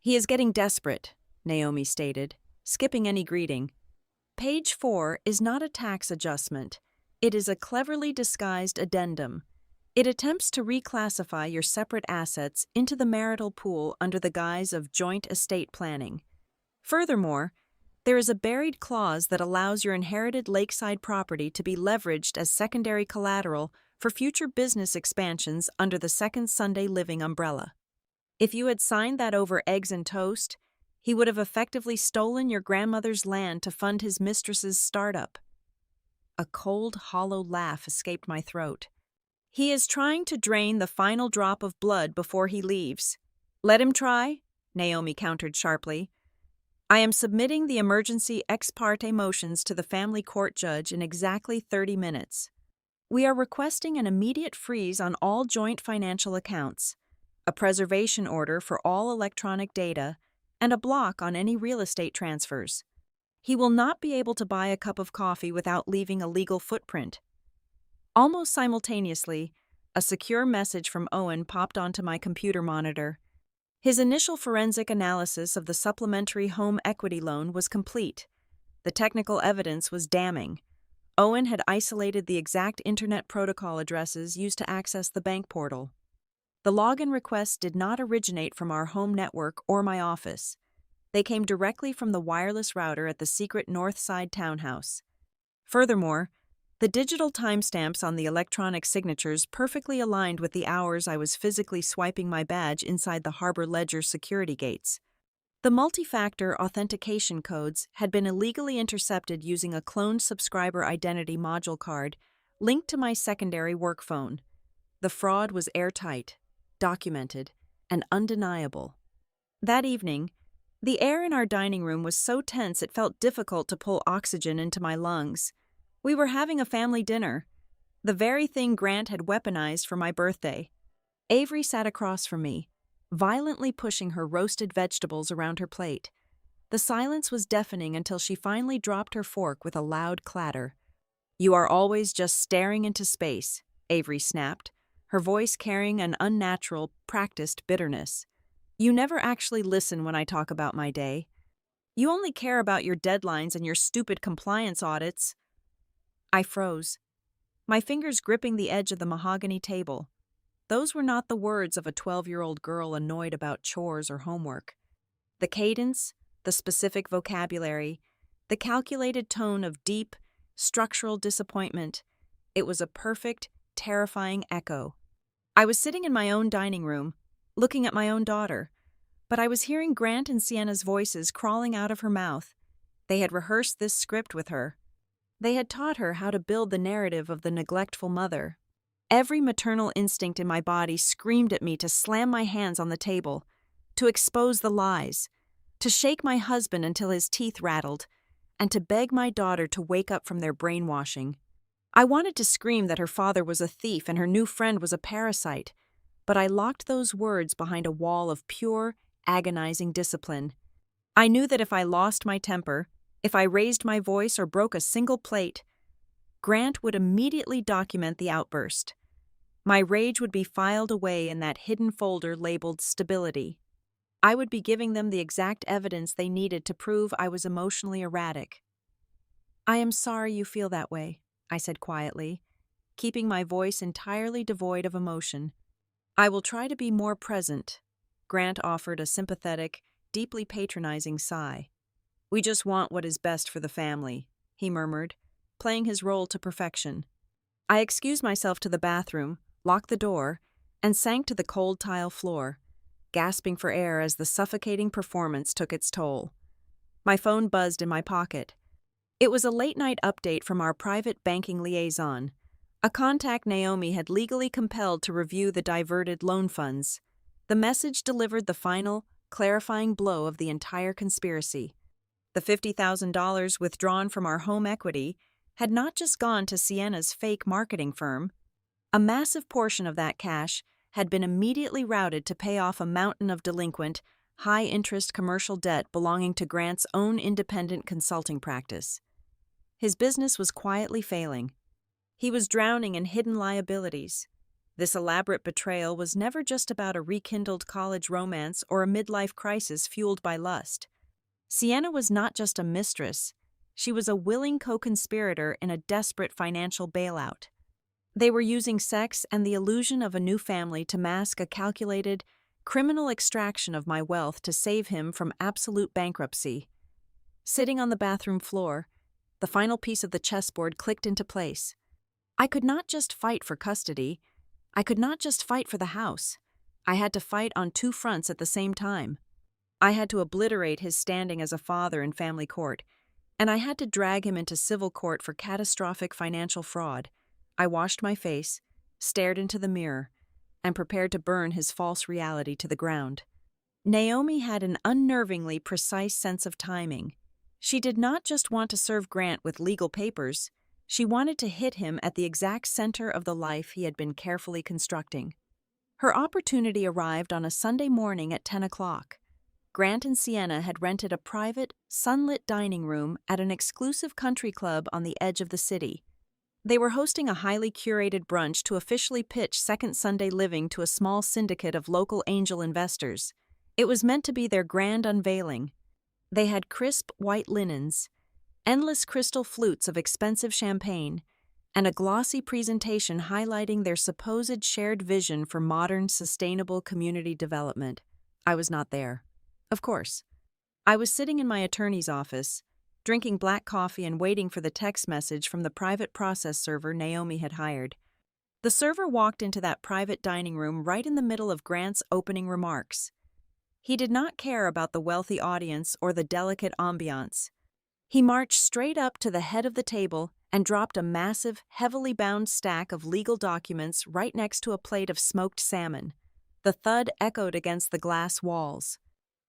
"He is getting desperate," Naomi stated, skipping any greeting. Page 4 is not a tax adjustment. It is a cleverly disguised addendum. It attempts to reclassify your separate assets into the marital pool under the guise of joint estate planning. Furthermore, there is a buried clause that allows your inherited lakeside property to be leveraged as secondary collateral for future business expansions under the Second Sunday Living umbrella. If you had signed that over eggs and toast, he would have effectively stolen your grandmother's land to fund his mistress's startup. A cold, hollow laugh escaped my throat. He is trying to drain the final drop of blood before he leaves. Let him try, Naomi countered sharply. I am submitting the emergency ex parte motions to the family court judge in exactly 30 minutes. We are requesting an immediate freeze on all joint financial accounts, a preservation order for all electronic data, and a block on any real estate transfers. He will not be able to buy a cup of coffee without leaving a legal footprint. Almost simultaneously, a secure message from Owen popped onto my computer monitor. His initial forensic analysis of the supplementary home equity loan was complete. The technical evidence was damning. Owen had isolated the exact Internet protocol addresses used to access the bank portal. The login requests did not originate from our home network or my office. They came directly from the wireless router at the secret North Side townhouse. Furthermore, the digital timestamps on the electronic signatures perfectly aligned with the hours I was physically swiping my badge inside the Harbor Ledger security gates. The multi-factor authentication codes had been illegally intercepted using a cloned subscriber identity module card linked to my secondary work phone. The fraud was airtight, documented, and undeniable. That evening, the air in our dining room was so tense it felt difficult to pull oxygen into my lungs. We were having a family dinner, the very thing Grant had weaponized for my birthday. Avery sat across from me, violently pushing her roasted vegetables around her plate. The silence was deafening until she finally dropped her fork with a loud clatter. "You are always just staring into space," Avery snapped, her voice carrying an unnatural, practiced bitterness. "You never actually listen when I talk about my day. You only care about your deadlines and your stupid compliance audits." I froze, my fingers gripping the edge of the mahogany table. Those were not the words of a 12-year-old girl annoyed about chores or homework. The cadence, the specific vocabulary, the calculated tone of deep, structural disappointment, it was a perfect, terrifying echo. I was sitting in my own dining room, looking at my own daughter, but I was hearing Grant and Sienna's voices crawling out of her mouth. They had rehearsed this script with her. They had taught her how to build the narrative of the neglectful mother. Every maternal instinct in my body screamed at me to slam my hands on the table, to expose the lies, to shake my husband until his teeth rattled, and to beg my daughter to wake up from their brainwashing. I wanted to scream that her father was a thief and her new friend was a parasite, but I locked those words behind a wall of pure, agonizing discipline. I knew that if I lost my temper, if I raised my voice or broke a single plate, Grant would immediately document the outburst. My rage would be filed away in that hidden folder labeled stability. I would be giving them the exact evidence they needed to prove I was emotionally erratic. "I am sorry you feel that way," I said quietly, keeping my voice entirely devoid of emotion. "I will try to be more present." Grant offered a sympathetic, deeply patronizing sigh. "We just want what is best for the family," he murmured, playing his role to perfection. I excused myself to the bathroom, locked the door, and sank to the cold tile floor, gasping for air as the suffocating performance took its toll. My phone buzzed in my pocket. It was a late-night update from our private banking liaison, a contact Naomi had legally compelled to review the diverted loan funds. The message delivered the final, clarifying blow of the entire conspiracy. The $50,000 withdrawn from our home equity had not just gone to Sienna's fake marketing firm. A massive portion of that cash had been immediately routed to pay off a mountain of delinquent, high-interest commercial debt belonging to Grant's own independent consulting practice. His business was quietly failing. He was drowning in hidden liabilities. This elaborate betrayal was never just about a rekindled college romance or a midlife crisis fueled by lust. Sienna was not just a mistress, she was a willing co-conspirator in a desperate financial bailout. They were using sex and the illusion of a new family to mask a calculated, criminal extraction of my wealth to save him from absolute bankruptcy. Sitting on the bathroom floor, the final piece of the chessboard clicked into place. I could not just fight for custody. I could not just fight for the house. I had to fight on two fronts at the same time. I had to obliterate his standing as a father in family court, and I had to drag him into civil court for catastrophic financial fraud. I washed my face, stared into the mirror, and prepared to burn his false reality to the ground. Naomi had an unnervingly precise sense of timing. She did not just want to serve Grant with legal papers, she wanted to hit him at the exact center of the life he had been carefully constructing. Her opportunity arrived on a Sunday morning at 10 o'clock. Grant and Sienna had rented a private, sunlit dining room at an exclusive country club on the edge of the city. They were hosting a highly curated brunch to officially pitch Second Sunday Living to a small syndicate of local angel investors. It was meant to be their grand unveiling. They had crisp white linens, endless crystal flutes of expensive champagne, and a glossy presentation highlighting their supposed shared vision for modern, sustainable community development. I was not there. Of course. I was sitting in my attorney's office, drinking black coffee and waiting for the text message from the private process server Naomi had hired. The server walked into that private dining room right in the middle of Grant's opening remarks. He did not care about the wealthy audience or the delicate ambiance. He marched straight up to the head of the table and dropped a massive, heavily bound stack of legal documents right next to a plate of smoked salmon. The thud echoed against the glass walls.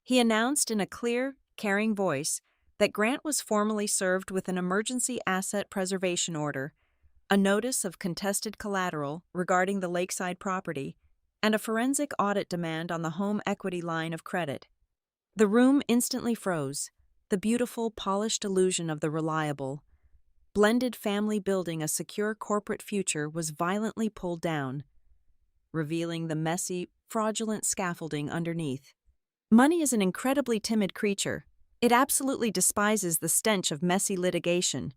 He announced in a clear, caring voice that Grant was formally served with an emergency asset preservation order, a notice of contested collateral regarding the lakeside property, and a forensic audit demand on the home equity line of credit. The room instantly froze, the beautiful, polished illusion of the reliable, blended family building a secure corporate future was violently pulled down, revealing the messy, fraudulent scaffolding underneath. Money is an incredibly timid creature. It absolutely despises the stench of messy litigation.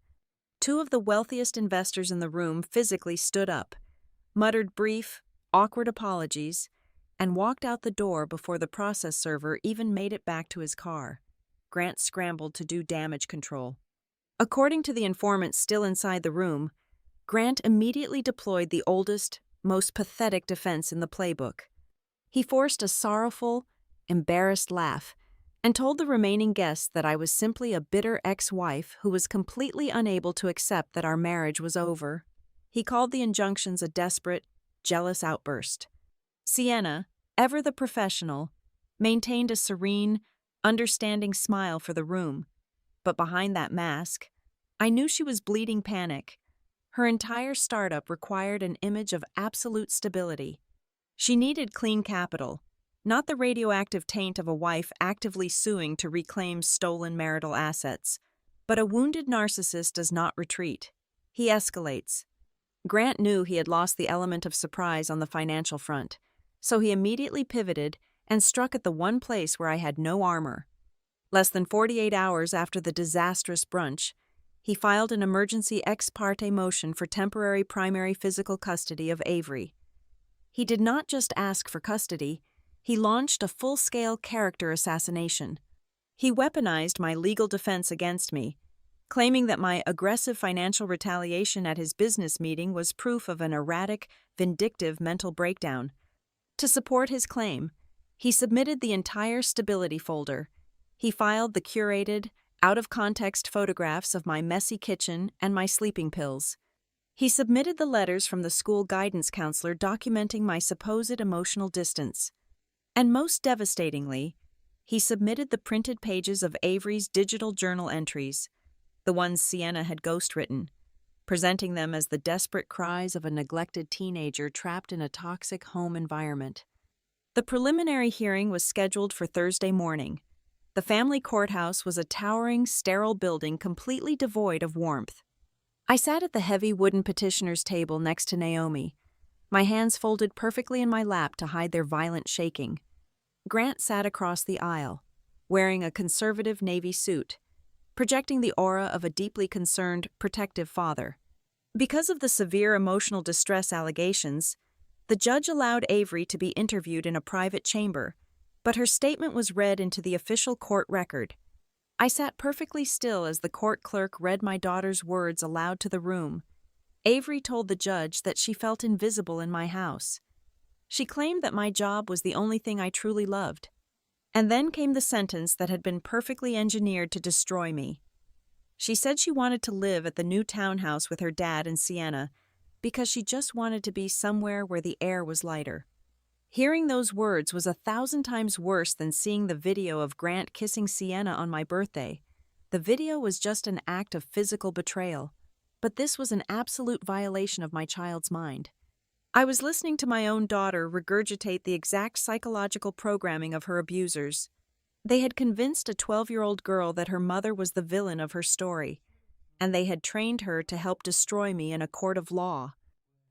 Two of the wealthiest investors in the room physically stood up, muttered brief, awkward apologies, and walked out the door before the process server even made it back to his car. Grant scrambled to do damage control. According to the informant still inside the room, Grant immediately deployed the oldest, most pathetic defense in the playbook. He forced a sorrowful, embarrassed laugh and told the remaining guests that I was simply a bitter ex-wife who was completely unable to accept that our marriage was over. He called the injunctions a desperate, jealous outburst. Sienna, ever the professional, maintained a serene, understanding smile for the room, but behind that mask, I knew she was bleeding panic. Her entire startup required an image of absolute stability. She needed clean capital, not the radioactive taint of a wife actively suing to reclaim stolen marital assets. But a wounded narcissist does not retreat. He escalates. Grant knew he had lost the element of surprise on the financial front, so he immediately pivoted and struck at the one place where I had no armor. Less than 48 hours after the disastrous brunch, he filed an emergency ex parte motion for temporary primary physical custody of Avery. He did not just ask for custody, he launched a full-scale character assassination. He weaponized my legal defense against me, claiming that my aggressive financial retaliation at his business meeting was proof of an erratic, vindictive mental breakdown. To support his claim, he submitted the entire stability folder. He filed the curated, out-of-context photographs of my messy kitchen and my sleeping pills. He submitted the letters from the school guidance counselor documenting my supposed emotional distance. And most devastatingly, he submitted the printed pages of Avery's digital journal entries, the ones Sienna had ghostwritten, presenting them as the desperate cries of a neglected teenager trapped in a toxic home environment. The preliminary hearing was scheduled for Thursday morning. The family courthouse was a towering, sterile building completely devoid of warmth. I sat at the heavy wooden petitioner's table next to Naomi, my hands folded perfectly in my lap to hide their violent shaking. Grant sat across the aisle, wearing a conservative navy suit, projecting the aura of a deeply concerned, protective father. Because of the severe emotional distress allegations, the judge allowed Avery to be interviewed in a private chamber, but her statement was read into the official court record. I sat perfectly still as the court clerk read my daughter's words aloud to the room. Avery told the judge that she felt invisible in my house. She claimed that my job was the only thing I truly loved. And then came the sentence that had been perfectly engineered to destroy me. She said she wanted to live at the new townhouse with her dad in Siena because she just wanted to be somewhere where the air was lighter. Hearing those words was 1,000 times worse than seeing the video of Grant kissing Sienna on my birthday. The video was just an act of physical betrayal, but this was an absolute violation of my child's mind. I was listening to my own daughter regurgitate the exact psychological programming of her abusers. They had convinced a 12-year-old girl that her mother was the villain of her story, and they had trained her to help destroy me in a court of law.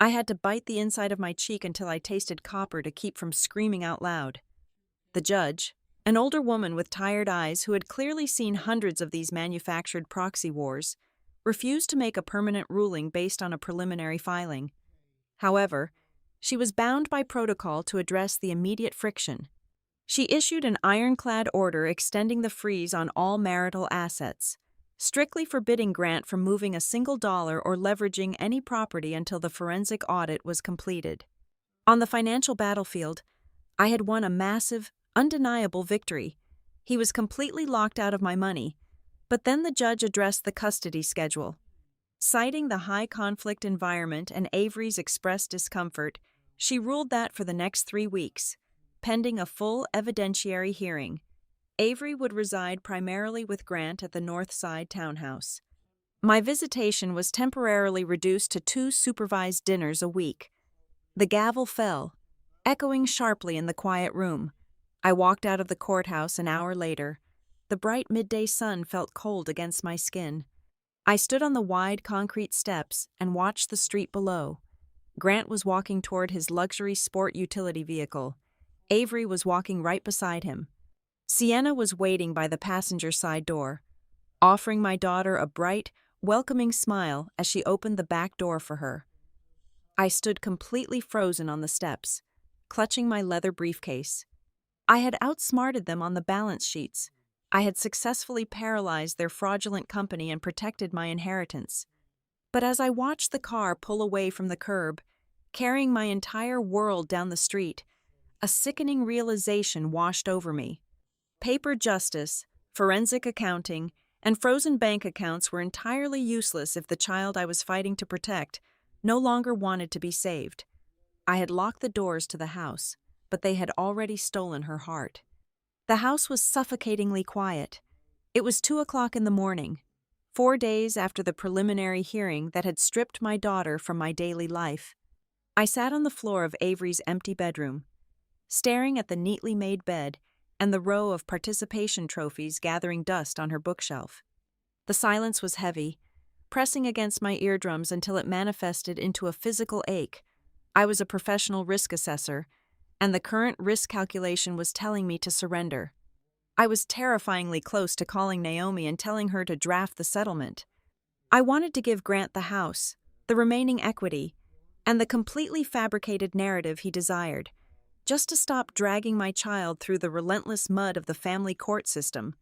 I had to bite the inside of my cheek until I tasted copper to keep from screaming out loud. The judge, an older woman with tired eyes who had clearly seen hundreds of these manufactured proxy wars, refused to make a permanent ruling based on a preliminary filing. However, she was bound by protocol to address the immediate friction. She issued an ironclad order extending the freeze on all marital assets, strictly forbidding Grant from moving a single dollar or leveraging any property until the forensic audit was completed. On the financial battlefield, I had won a massive, undeniable victory. He was completely locked out of my money, but then the judge addressed the custody schedule. Citing the high-conflict environment and Avery's expressed discomfort, she ruled that for the next 3 weeks, pending a full evidentiary hearing, Avery would reside primarily with Grant at the North Side townhouse. My visitation was temporarily reduced to 2 supervised dinners a week. The gavel fell, echoing sharply in the quiet room. I walked out of the courthouse an hour later. The bright midday sun felt cold against my skin. I stood on the wide concrete steps and watched the street below. Grant was walking toward his luxury sport utility vehicle. Avery was walking right beside him. Sienna was waiting by the passenger side door, offering my daughter a bright, welcoming smile as she opened the back door for her. I stood completely frozen on the steps, clutching my leather briefcase. I had outsmarted them on the balance sheets. I had successfully paralyzed their fraudulent company and protected my inheritance. But as I watched the car pull away from the curb, carrying my entire world down the street, a sickening realization washed over me. Paper justice, forensic accounting, and frozen bank accounts were entirely useless if the child I was fighting to protect no longer wanted to be saved. I had locked the doors to the house, but they had already stolen her heart. The house was suffocatingly quiet. It was 2:00 in the morning, 4 days after the preliminary hearing that had stripped my daughter from my daily life. I sat on the floor of Avery's empty bedroom, staring at the neatly made bed and the row of participation trophies gathering dust on her bookshelf. The silence was heavy, pressing against my eardrums until it manifested into a physical ache. I was a professional risk assessor, and the current risk calculation was telling me to surrender. I was terrifyingly close to calling Naomi and telling her to draft the settlement. I wanted to give Grant the house, the remaining equity, and the completely fabricated narrative he desired, just to stop dragging my child through the relentless mud of the family court system.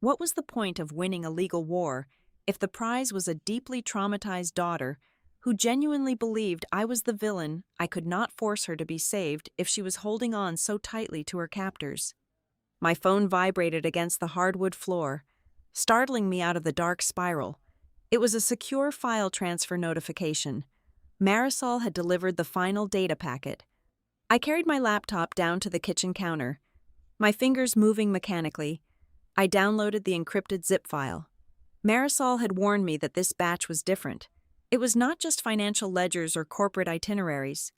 What was the point of winning a legal war if the prize was a deeply traumatized daughter who genuinely believed I was the villain? I could not force her to be saved if she was holding on so tightly to her captors. My phone vibrated against the hardwood floor, startling me out of the dark spiral. It was a secure file transfer notification. Marisol had delivered the final data packet. I carried my laptop down to the kitchen counter. My fingers moving mechanically, I downloaded the encrypted zip file. Marisol had warned me that this batch was different. It was not just financial ledgers or corporate itineraries.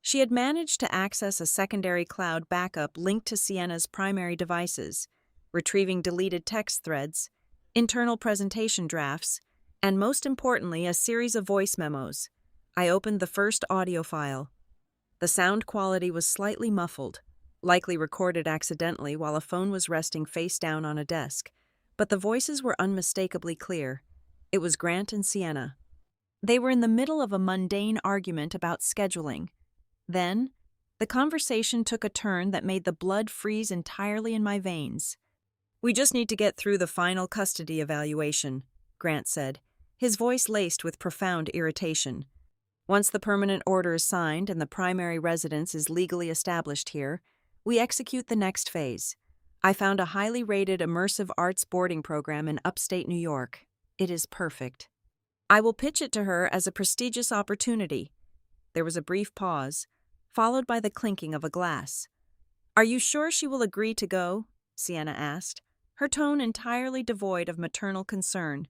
She had managed to access a secondary cloud backup linked to Sienna's primary devices, retrieving deleted text threads, internal presentation drafts, and most importantly, a series of voice memos. I opened the first audio file. The sound quality was slightly muffled, likely recorded accidentally while a phone was resting face down on a desk. But the voices were unmistakably clear. It was Grant and Sienna. They were in the middle of a mundane argument about scheduling. Then, the conversation took a turn that made the blood freeze entirely in my veins. "We just need to get through the final custody evaluation," Grant said, his voice laced with profound irritation. "Once the permanent order is signed and the primary residence is legally established here, we execute the next phase. I found a highly rated immersive arts boarding program in upstate New York. It is perfect. I will pitch it to her as a prestigious opportunity." There was a brief pause, followed by the clinking of a glass. "Are you sure she will agree to go?" Sienna asked, her tone entirely devoid of maternal concern.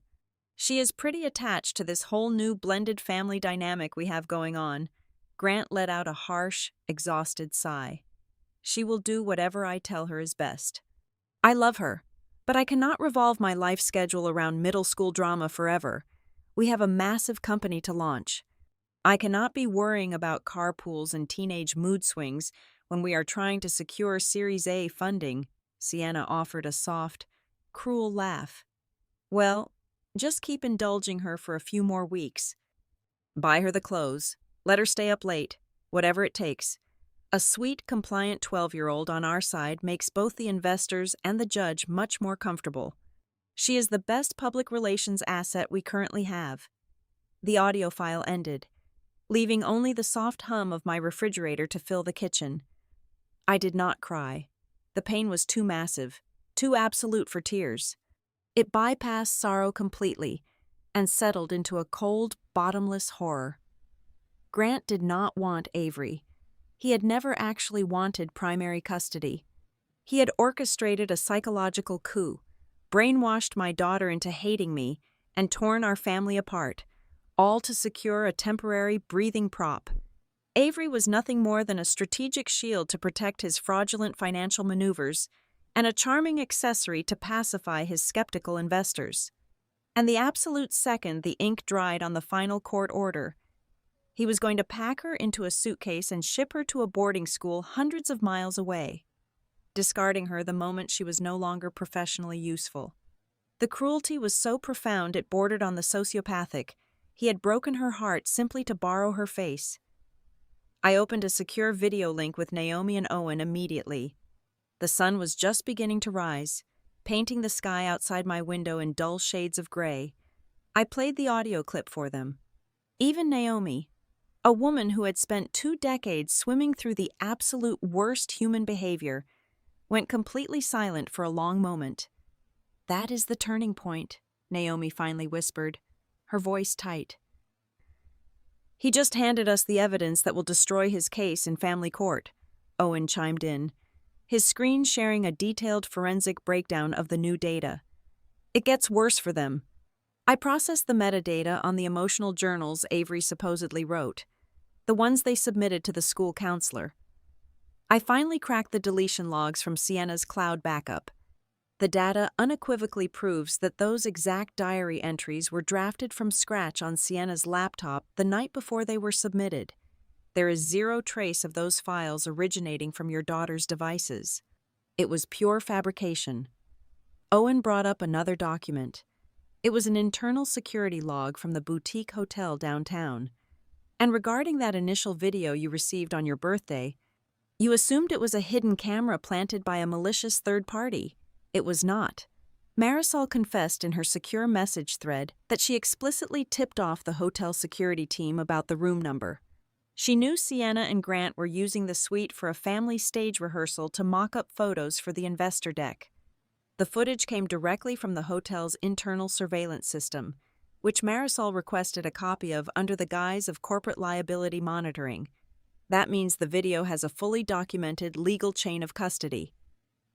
"She is pretty attached to this whole new blended family dynamic we have going on." Grant let out a harsh, exhausted sigh. "She will do whatever I tell her is best. I love her, but I cannot revolve my life schedule around middle school drama forever. We have a massive company to launch. I cannot be worrying about carpools and teenage mood swings when we are trying to secure Series A funding." Sienna offered a soft, cruel laugh. "Well, just keep indulging her for a few more weeks. Buy her the clothes, let her stay up late, whatever it takes. A sweet, compliant 12-year-old on our side makes both the investors and the judge much more comfortable. She is the best public relations asset we currently have." The audio file ended, leaving only the soft hum of my refrigerator to fill the kitchen. I did not cry. The pain was too massive, too absolute for tears. It bypassed sorrow completely and settled into a cold, bottomless horror. Grant did not want Avery. He had never actually wanted primary custody. He had orchestrated a psychological coup, brainwashed my daughter into hating me, and torn our family apart, all to secure a temporary breathing prop. Avery was nothing more than a strategic shield to protect his fraudulent financial maneuvers and a charming accessory to pacify his skeptical investors. And the absolute second the ink dried on the final court order, he was going to pack her into a suitcase and ship her to a boarding school hundreds of miles away, discarding her the moment she was no longer professionally useful. The cruelty was so profound it bordered on the sociopathic. He had broken her heart simply to borrow her face. I opened a secure video link with Naomi and Owen immediately. The sun was just beginning to rise, painting the sky outside my window in dull shades of gray. I played the audio clip for them. Even Naomi, a woman who had spent 2 decades swimming through the absolute worst human behavior, went completely silent for a long moment. "That is the turning point," Naomi finally whispered, her voice tight. "He just handed us the evidence that will destroy his case in family court," Owen chimed in, his screen sharing a detailed forensic breakdown of the new data. "It gets worse for them. I processed the metadata on the emotional journals Avery supposedly wrote, the ones they submitted to the school counselor. I finally cracked the deletion logs from Sienna's cloud backup. The data unequivocally proves that those exact diary entries were drafted from scratch on Sienna's laptop the night before they were submitted. There is zero trace of those files originating from your daughter's devices. It was pure fabrication." Owen brought up another document. It was an internal security log from the boutique hotel downtown. "And regarding that initial video you received on your birthday, you assumed it was a hidden camera planted by a malicious third party. It was not." Marisol confessed in her secure message thread that she explicitly tipped off the hotel security team about the room number. She knew Sienna and Grant were using the suite for a family stage rehearsal to mock up photos for the investor deck. The footage came directly from the hotel's internal surveillance system, which Marisol requested a copy of under the guise of corporate liability monitoring. That means the video has a fully documented legal chain of custody.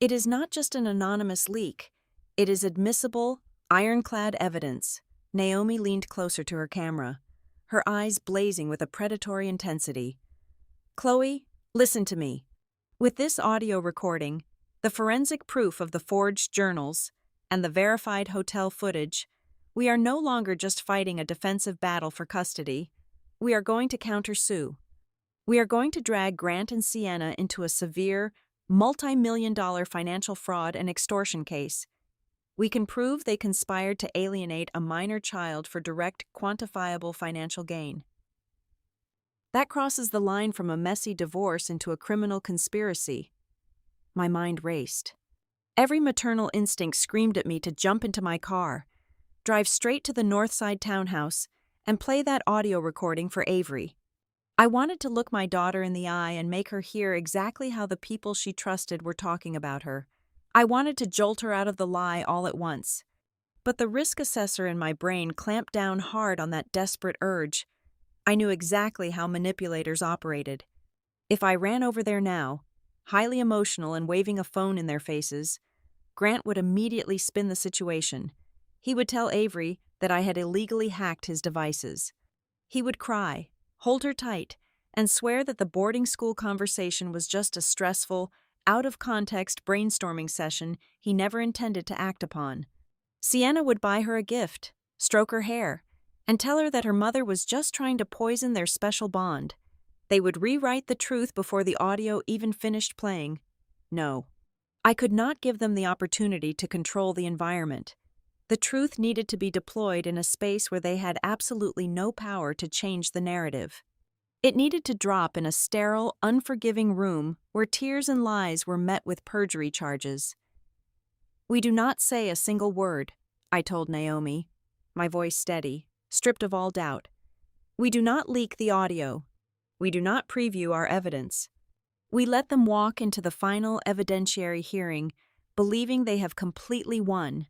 It is not just an anonymous leak. It is admissible, ironclad evidence. Naomi leaned closer to her camera, her eyes blazing with a predatory intensity. "Chloe, listen to me. With this audio recording, the forensic proof of the forged journals, and the verified hotel footage, we are no longer just fighting a defensive battle for custody. We are going to countersue. We are going to drag Grant and Sienna into a severe, multi-million-dollar financial fraud and extortion case. We can prove they conspired to alienate a minor child for direct, quantifiable financial gain. That crosses the line from a messy divorce into a criminal conspiracy. My mind raced. Every maternal instinct screamed at me to jump into my car, drive straight to the Northside townhouse, and play that audio recording for Avery. I wanted to look my daughter in the eye and make her hear exactly how the people she trusted were talking about her. I wanted to jolt her out of the lie all at once. But the risk assessor in my brain clamped down hard on that desperate urge. I knew exactly how manipulators operated. If I ran over there now, highly emotional and waving a phone in their faces, Grant would immediately spin the situation. He would tell Avery that I had illegally hacked his devices. He would cry, hold her tight, and swear that the boarding school conversation was just a stressful, out-of-context brainstorming session he never intended to act upon. Sienna would buy her a gift, stroke her hair, and tell her that her mother was just trying to poison their special bond. They would rewrite the truth before the audio even finished playing. No. I could not give them the opportunity to control the environment. The truth needed to be deployed in a space where they had absolutely no power to change the narrative. It needed to drop in a sterile, unforgiving room where tears and lies were met with perjury charges. "We do not say a single word," I told Naomi, my voice steady, stripped of all doubt. "We do not leak the audio. We do not preview our evidence. We let them walk into the final evidentiary hearing, believing they have completely won."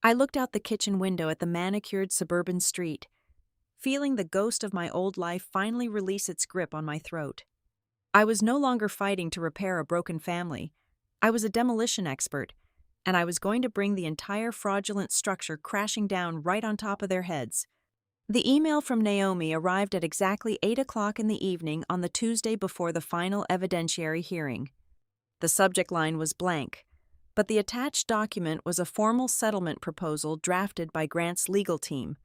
I looked out the kitchen window at the manicured suburban street, feeling the ghost of my old life finally release its grip on my throat. I was no longer fighting to repair a broken family. I was a demolition expert, and I was going to bring the entire fraudulent structure crashing down right on top of their heads. The email from Naomi arrived at exactly 8 o'clock in the evening on the Tuesday before the final evidentiary hearing. The subject line was blank, but the attached document was a formal settlement proposal drafted by Grant's legal team.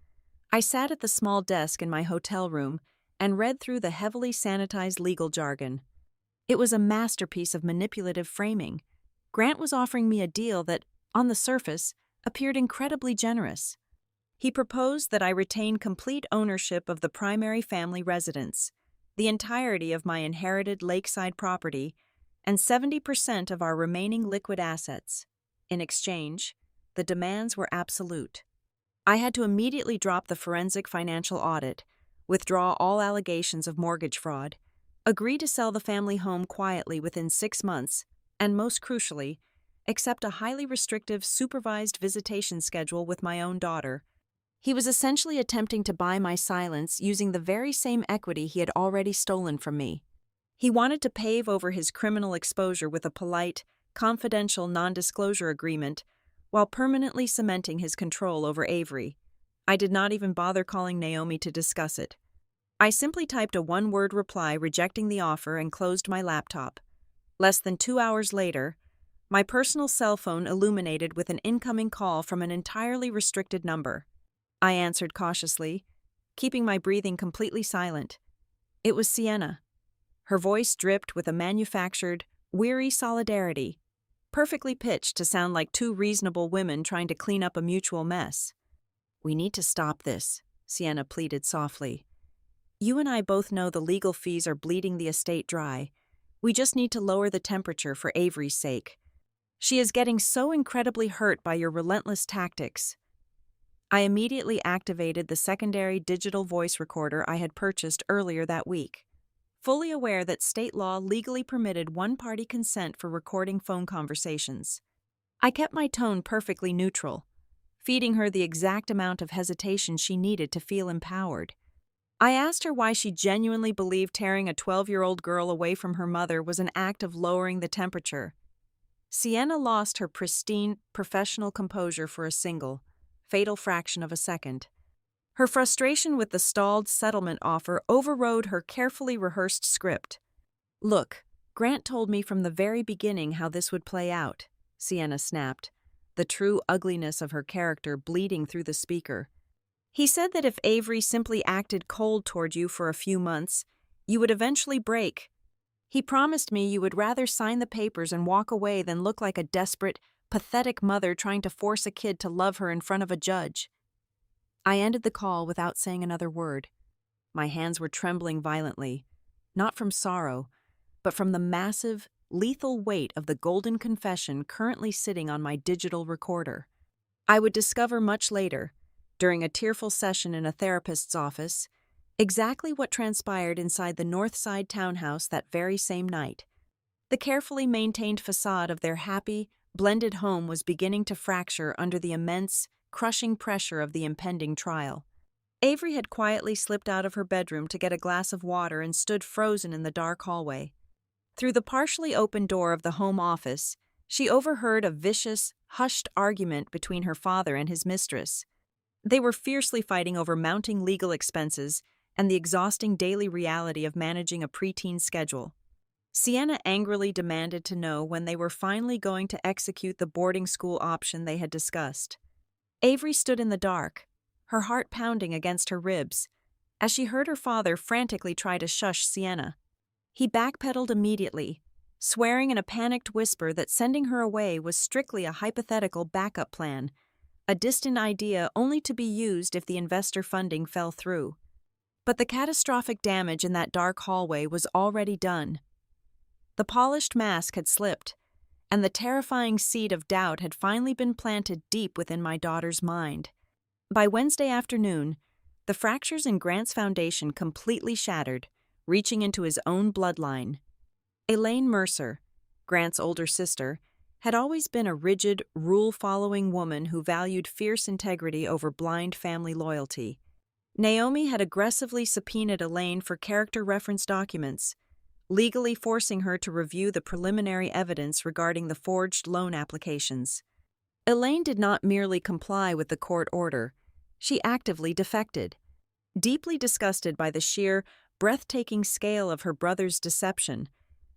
I sat at the small desk in my hotel room and read through the heavily sanitized legal jargon. It was a masterpiece of manipulative framing. Grant was offering me a deal that, on the surface, appeared incredibly generous. He proposed that I retain complete ownership of the primary family residence, the entirety of my inherited lakeside property, and 70% of our remaining liquid assets. In exchange, the demands were absolute. I had to immediately drop the forensic financial audit, withdraw all allegations of mortgage fraud, agree to sell the family home quietly within 6 months, and most crucially, accept a highly restrictive supervised visitation schedule with my own daughter. He was essentially attempting to buy my silence using the very same equity he had already stolen from me. He wanted to pave over his criminal exposure with a polite, confidential non-disclosure agreement while permanently cementing his control over Avery. I did not even bother calling Naomi to discuss it. I simply typed a one-word reply rejecting the offer and closed my laptop. Less than 2 hours later, my personal cell phone illuminated with an incoming call from an entirely restricted number. I answered cautiously, keeping my breathing completely silent. It was Sienna. Her voice dripped with a manufactured, weary solidarity, perfectly pitched to sound like two reasonable women trying to clean up a mutual mess. "We need to stop this," Sienna pleaded softly. "You and I both know the legal fees are bleeding the estate dry. We just need to lower the temperature for Avery's sake. She is getting so incredibly hurt by your relentless tactics." I immediately activated the secondary digital voice recorder I had purchased earlier that week, fully aware that state law legally permitted one-party consent for recording phone conversations. I kept my tone perfectly neutral, feeding her the exact amount of hesitation she needed to feel empowered. I asked her why she genuinely believed tearing a 12-year-old girl away from her mother was an act of lowering the temperature. Sienna lost her pristine, professional composure for a single, fatal fraction of a second. Her frustration with the stalled settlement offer overrode her carefully rehearsed script. "Look, Grant told me from the very beginning how this would play out," Sienna snapped, the true ugliness of her character bleeding through the speaker. "He said that if Avery simply acted cold toward you for a few months, you would eventually break. He promised me you would rather sign the papers and walk away than look like a desperate, pathetic mother trying to force a kid to love her in front of a judge. I ended the call without saying another word. My hands were trembling violently, not from sorrow, but from the massive, lethal weight of the golden confession currently sitting on my digital recorder. I would discover much later, during a tearful session in a therapist's office, exactly what transpired inside the North Side townhouse that very same night. The carefully maintained facade of their happy, blended home was beginning to fracture under the immense, crushing pressure of the impending trial. Avery had quietly slipped out of her bedroom to get a glass of water and stood frozen in the dark hallway. Through the partially open door of the home office, she overheard a vicious, hushed argument between her father and his mistress. They were fiercely fighting over mounting legal expenses and the exhausting daily reality of managing a preteen schedule. Sienna angrily demanded to know when they were finally going to execute the boarding school option they had discussed. Avery stood in the dark, her heart pounding against her ribs, as she heard her father frantically try to shush Sienna. He backpedaled immediately, swearing in a panicked whisper that sending her away was strictly a hypothetical backup plan, a distant idea only to be used if the investor funding fell through. But the catastrophic damage in that dark hallway was already done. The polished mask had slipped, and the terrifying seed of doubt had finally been planted deep within my daughter's mind. By Wednesday afternoon, the fractures in Grant's foundation completely shattered, reaching into his own bloodline. Elaine Mercer, Grant's older sister, had always been a rigid, rule-following woman who valued fierce integrity over blind family loyalty. Naomi had aggressively subpoenaed Elaine for character reference documents, legally forcing her to review the preliminary evidence regarding the forged loan applications. Elaine did not merely comply with the court order, she actively defected. Deeply disgusted by the sheer, breathtaking scale of her brother's deception,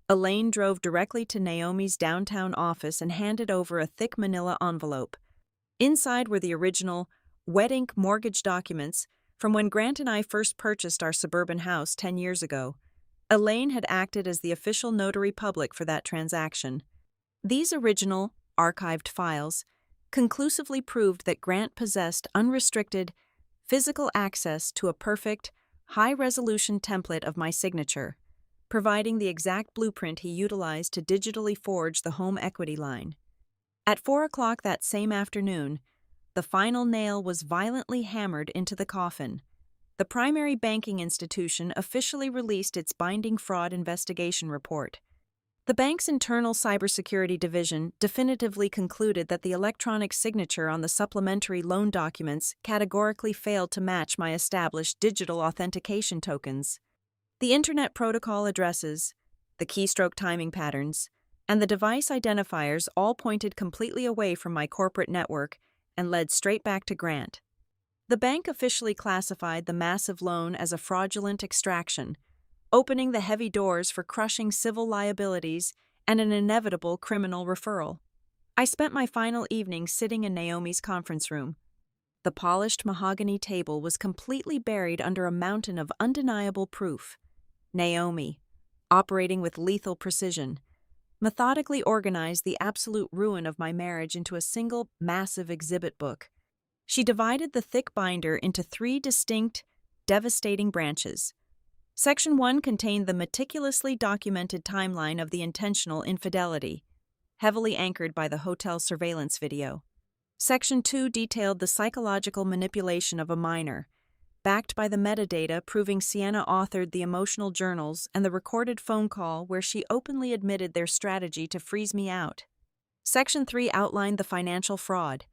Elaine drove directly to Naomi's downtown office and handed over a thick manila envelope. Inside were the original, wet ink mortgage documents from when Grant and I first purchased our suburban house 10 years ago. Elaine had acted as the official notary public for that transaction. These original, archived files conclusively proved that Grant possessed unrestricted, physical access to a perfect, high-resolution template of my signature, providing the exact blueprint he utilized to digitally forge the home equity line. At 4 o'clock that same afternoon, the final nail was violently hammered into the coffin. The primary banking institution officially released its binding fraud investigation report. The bank's internal cybersecurity division definitively concluded that the electronic signature on the supplementary loan documents categorically failed to match my established digital authentication tokens. The Internet protocol addresses, the keystroke timing patterns, and the device identifiers all pointed completely away from my corporate network and led straight back to Grant. The bank officially classified the massive loan as a fraudulent extraction, opening the heavy doors for crushing civil liabilities and an inevitable criminal referral. I spent my final evening sitting in Naomi's conference room. The polished mahogany table was completely buried under a mountain of undeniable proof. Naomi, operating with lethal precision, methodically organized the absolute ruin of my marriage into a single, massive exhibit book. She divided the thick binder into 3 distinct, devastating branches. Section 1 contained the meticulously documented timeline of the intentional infidelity, heavily anchored by the hotel surveillance video. Section 2 detailed the psychological manipulation of a minor, backed by the metadata proving Sienna authored the emotional journals and the recorded phone call where she openly admitted their strategy to freeze me out. Section 3 outlined the financial fraud,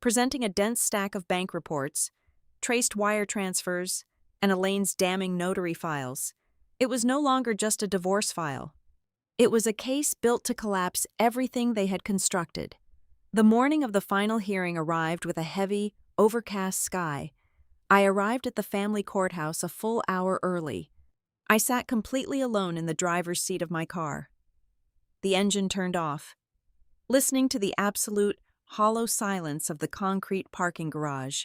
presenting a dense stack of bank reports, traced wire transfers, and Elaine's damning notary files. It was no longer just a divorce file. It was a case built to collapse everything they had constructed. The morning of the final hearing arrived with a heavy, overcast sky. I arrived at the family courthouse a full hour early. I sat completely alone in the driver's seat of my car. The engine turned off, listening to the absolute, hollow silence of the concrete parking garage.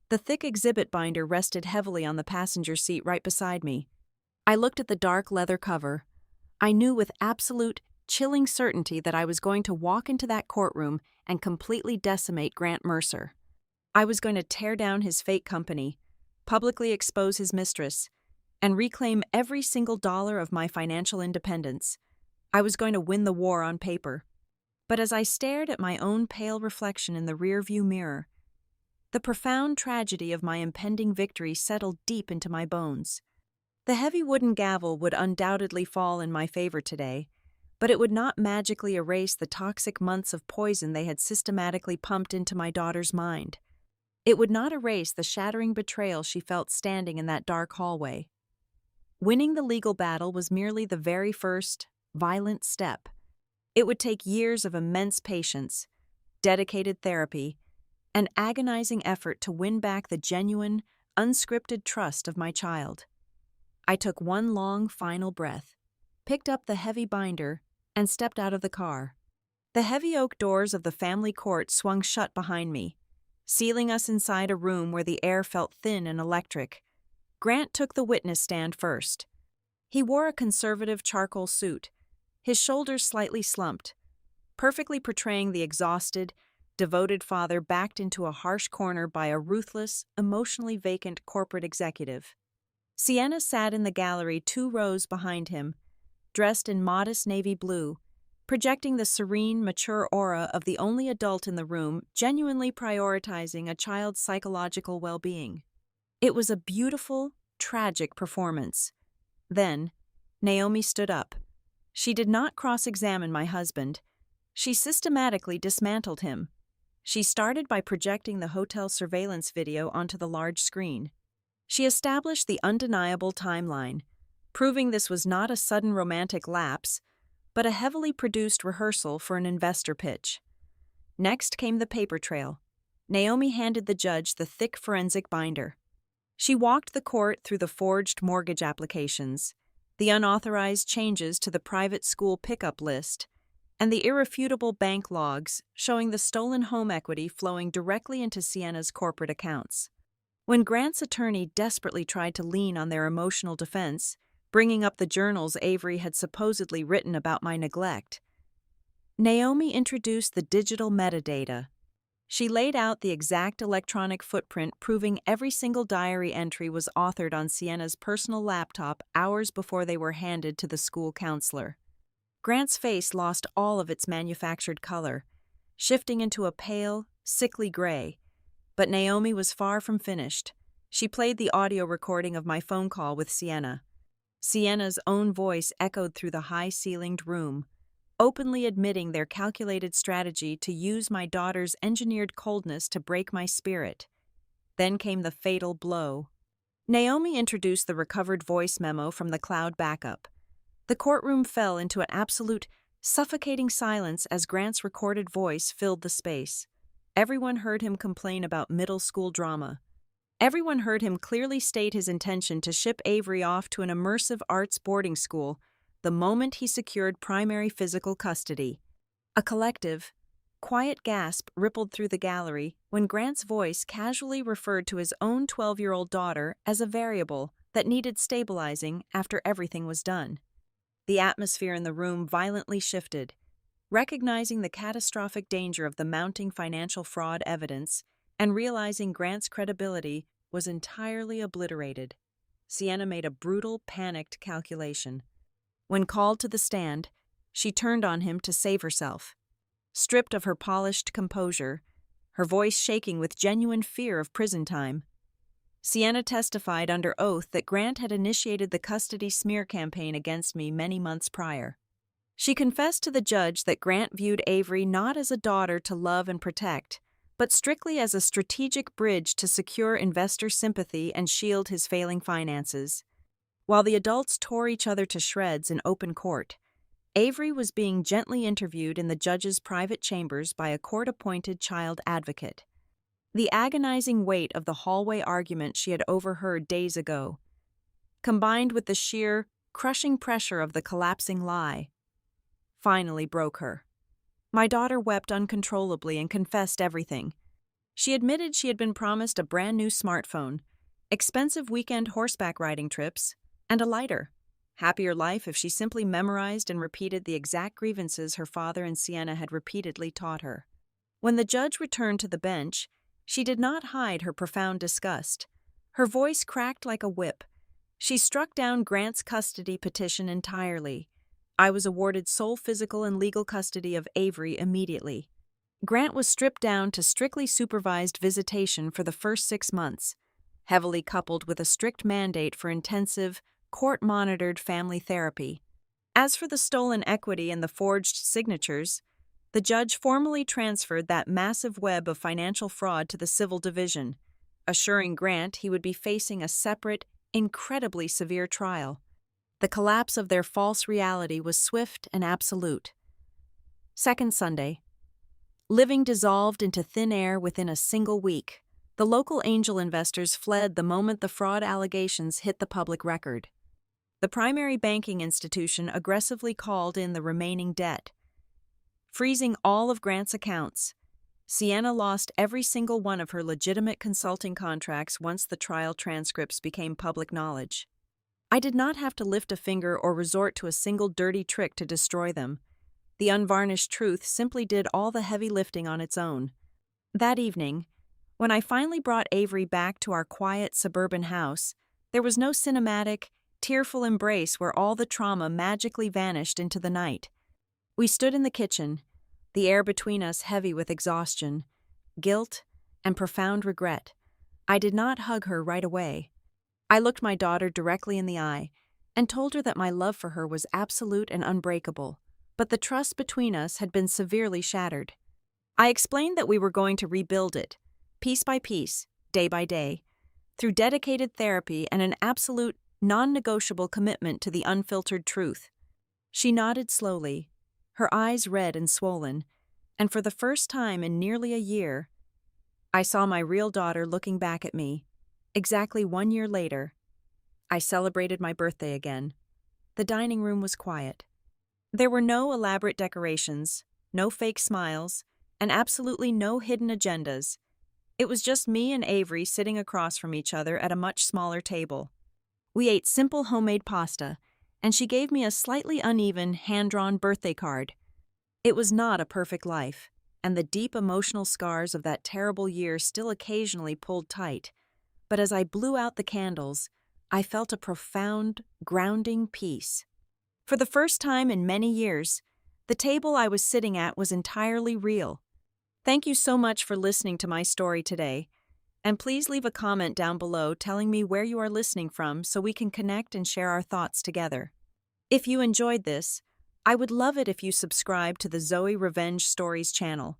The thick exhibit binder rested heavily on the passenger seat right beside me. I looked at the dark leather cover, I knew with absolute, chilling certainty that I was going to walk into that courtroom and completely decimate Grant Mercer. I was going to tear down his fake company, publicly expose his mistress, and reclaim every single dollar of my financial independence. I was going to win the war on paper. But as I stared at my own pale reflection in the rearview mirror, the profound tragedy of my impending victory settled deep into my bones. The heavy wooden gavel would undoubtedly fall in my favor today, but it would not magically erase the toxic months of poison they had systematically pumped into my daughter's mind. It would not erase the shattering betrayal she felt standing in that dark hallway. Winning the legal battle was merely the very first, violent step. It would take years of immense patience, dedicated therapy, and agonizing effort to win back the genuine, unscripted trust of my child. I took one long, final breath, picked up the heavy binder, and stepped out of the car. The heavy oak doors of the family court swung shut behind me, sealing us inside a room where the air felt thin and electric. Grant took the witness stand first. He wore a conservative charcoal suit, his shoulders slightly slumped, perfectly portraying the exhausted, devoted father backed into a harsh corner by a ruthless, emotionally vacant corporate executive. Sienna sat in the gallery 2 rows behind him, dressed in modest navy blue, projecting the serene, mature aura of the only adult in the room genuinely prioritizing a child's psychological well-being. It was a beautiful, tragic performance. Then, Naomi stood up. She did not cross-examine my husband. She systematically dismantled him. She started by projecting the hotel surveillance video onto the large screen. She established the undeniable timeline, proving this was not a sudden romantic lapse, but a heavily produced rehearsal for an investor pitch. Next came the paper trail. Naomi handed the judge the thick forensic binder. She walked the court through the forged mortgage applications, the unauthorized changes to the private school pickup list, and the irrefutable bank logs showing the stolen home equity flowing directly into Sienna's corporate accounts. When Grant's attorney desperately tried to lean on their emotional defense, bringing up the journals Avery had supposedly written about my neglect, Naomi introduced the digital metadata. She laid out the exact electronic footprint proving every single diary entry was authored on Sienna's personal laptop hours before they were handed to the school counselor. Grant's face lost all of its manufactured color, shifting into a pale, sickly gray. But Naomi was far from finished. She played the audio recording of my phone call with Sienna. Sienna's own voice echoed through the high-ceilinged room, openly admitting their calculated strategy to use my daughter's engineered coldness to break my spirit. Then came the fatal blow. Naomi introduced the recovered voice memo from the cloud backup. The courtroom fell into an absolute, suffocating silence as Grant's recorded voice filled the space. Everyone heard him complain about middle school drama. Everyone heard him clearly state his intention to ship Avery off to an immersive arts boarding school the moment he secured primary physical custody. A collective, quiet gasp rippled through the gallery when Grant's voice casually referred to his own 12-year-old daughter as a variable that needed stabilizing after everything was done. The atmosphere in the room violently shifted. Recognizing the catastrophic danger of the mounting financial fraud evidence and realizing Grant's credibility was entirely obliterated, Sienna made a brutal, panicked calculation. When called to the stand, she turned on him to save herself. Stripped of her polished composure, her voice shaking with genuine fear of prison time, Sienna testified under oath that Grant had initiated the custody smear campaign against me many months prior. She confessed to the judge that Grant viewed Avery not as a daughter to love and protect, but strictly as a strategic bridge to secure investor sympathy and shield his failing finances. While the adults tore each other to shreds in open court, Avery was being gently interviewed in the judge's private chambers by a court-appointed child advocate. The agonizing weight of the hallway argument she had overheard days ago, combined with the sheer, crushing pressure of the collapsing lie, finally broke her. My daughter wept uncontrollably and confessed everything. She admitted she had been promised a brand new smartphone, expensive weekend horseback riding trips, and a lighter. Happier life if she simply memorized and repeated the exact grievances her father and Sienna had repeatedly taught her. When the judge returned to the bench, she did not hide her profound disgust. Her voice cracked like a whip. She struck down Grant's custody petition entirely. I was awarded sole physical and legal custody of Avery immediately. Grant was stripped down to strictly supervised visitation for the first 6 months, heavily coupled with a strict mandate for intensive, court-monitored family therapy. As for the stolen equity and the forged signatures, the judge formally transferred that massive web of financial fraud to the civil division, assuring Grant he would be facing a separate, incredibly severe trial. The collapse of their false reality was swift and absolute. Second Sunday. Living dissolved into thin air within a single week. The local angel investors fled the moment the fraud allegations hit the public record. The primary banking institution aggressively called in the remaining debt, freezing all of Grant's accounts. Sienna lost every single one of her legitimate consulting contracts once the trial transcripts became public knowledge. I did not have to lift a finger or resort to a single dirty trick to destroy them. The unvarnished truth simply did all the heavy lifting on its own. That evening, when I finally brought Avery back to our quiet suburban house, there was no cinematic, tearful embrace where all the trauma magically vanished into the night. We stood in the kitchen, the air between us heavy with exhaustion, guilt, and profound regret. I did not hug her right away. I looked my daughter directly in the eye and told her that my love for her was absolute and unbreakable, but the trust between us had been severely shattered. I explained that we were going to rebuild it, piece by piece, day by day, through dedicated therapy and an absolute, non-negotiable commitment to the unfiltered truth. She nodded slowly, her eyes red and swollen, and for the first time in nearly a year, I saw my real daughter looking back at me. Exactly 1 year later, I celebrated my birthday again. The dining room was quiet. There were no elaborate decorations, no fake smiles, and absolutely no hidden agendas. It was just me and Avery sitting across from each other at a much smaller table. We ate simple homemade pasta, and she gave me a slightly uneven, hand-drawn birthday card. It was not a perfect life, and the deep emotional scars of that terrible year still occasionally pulled tight. But as I blew out the candles, I felt a profound, grounding peace. For the first time in many years, the table I was sitting at was entirely real. Thank you so much for listening to my story today, and please leave a comment down below telling me where you are listening from so we can connect and share our thoughts together. If you enjoyed this, I would love it if you subscribed to the Zoe Revenge Stories channel,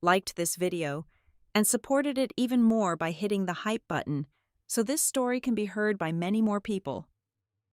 liked this video, and supported it even more by hitting the hype button so this story can be heard by many more people.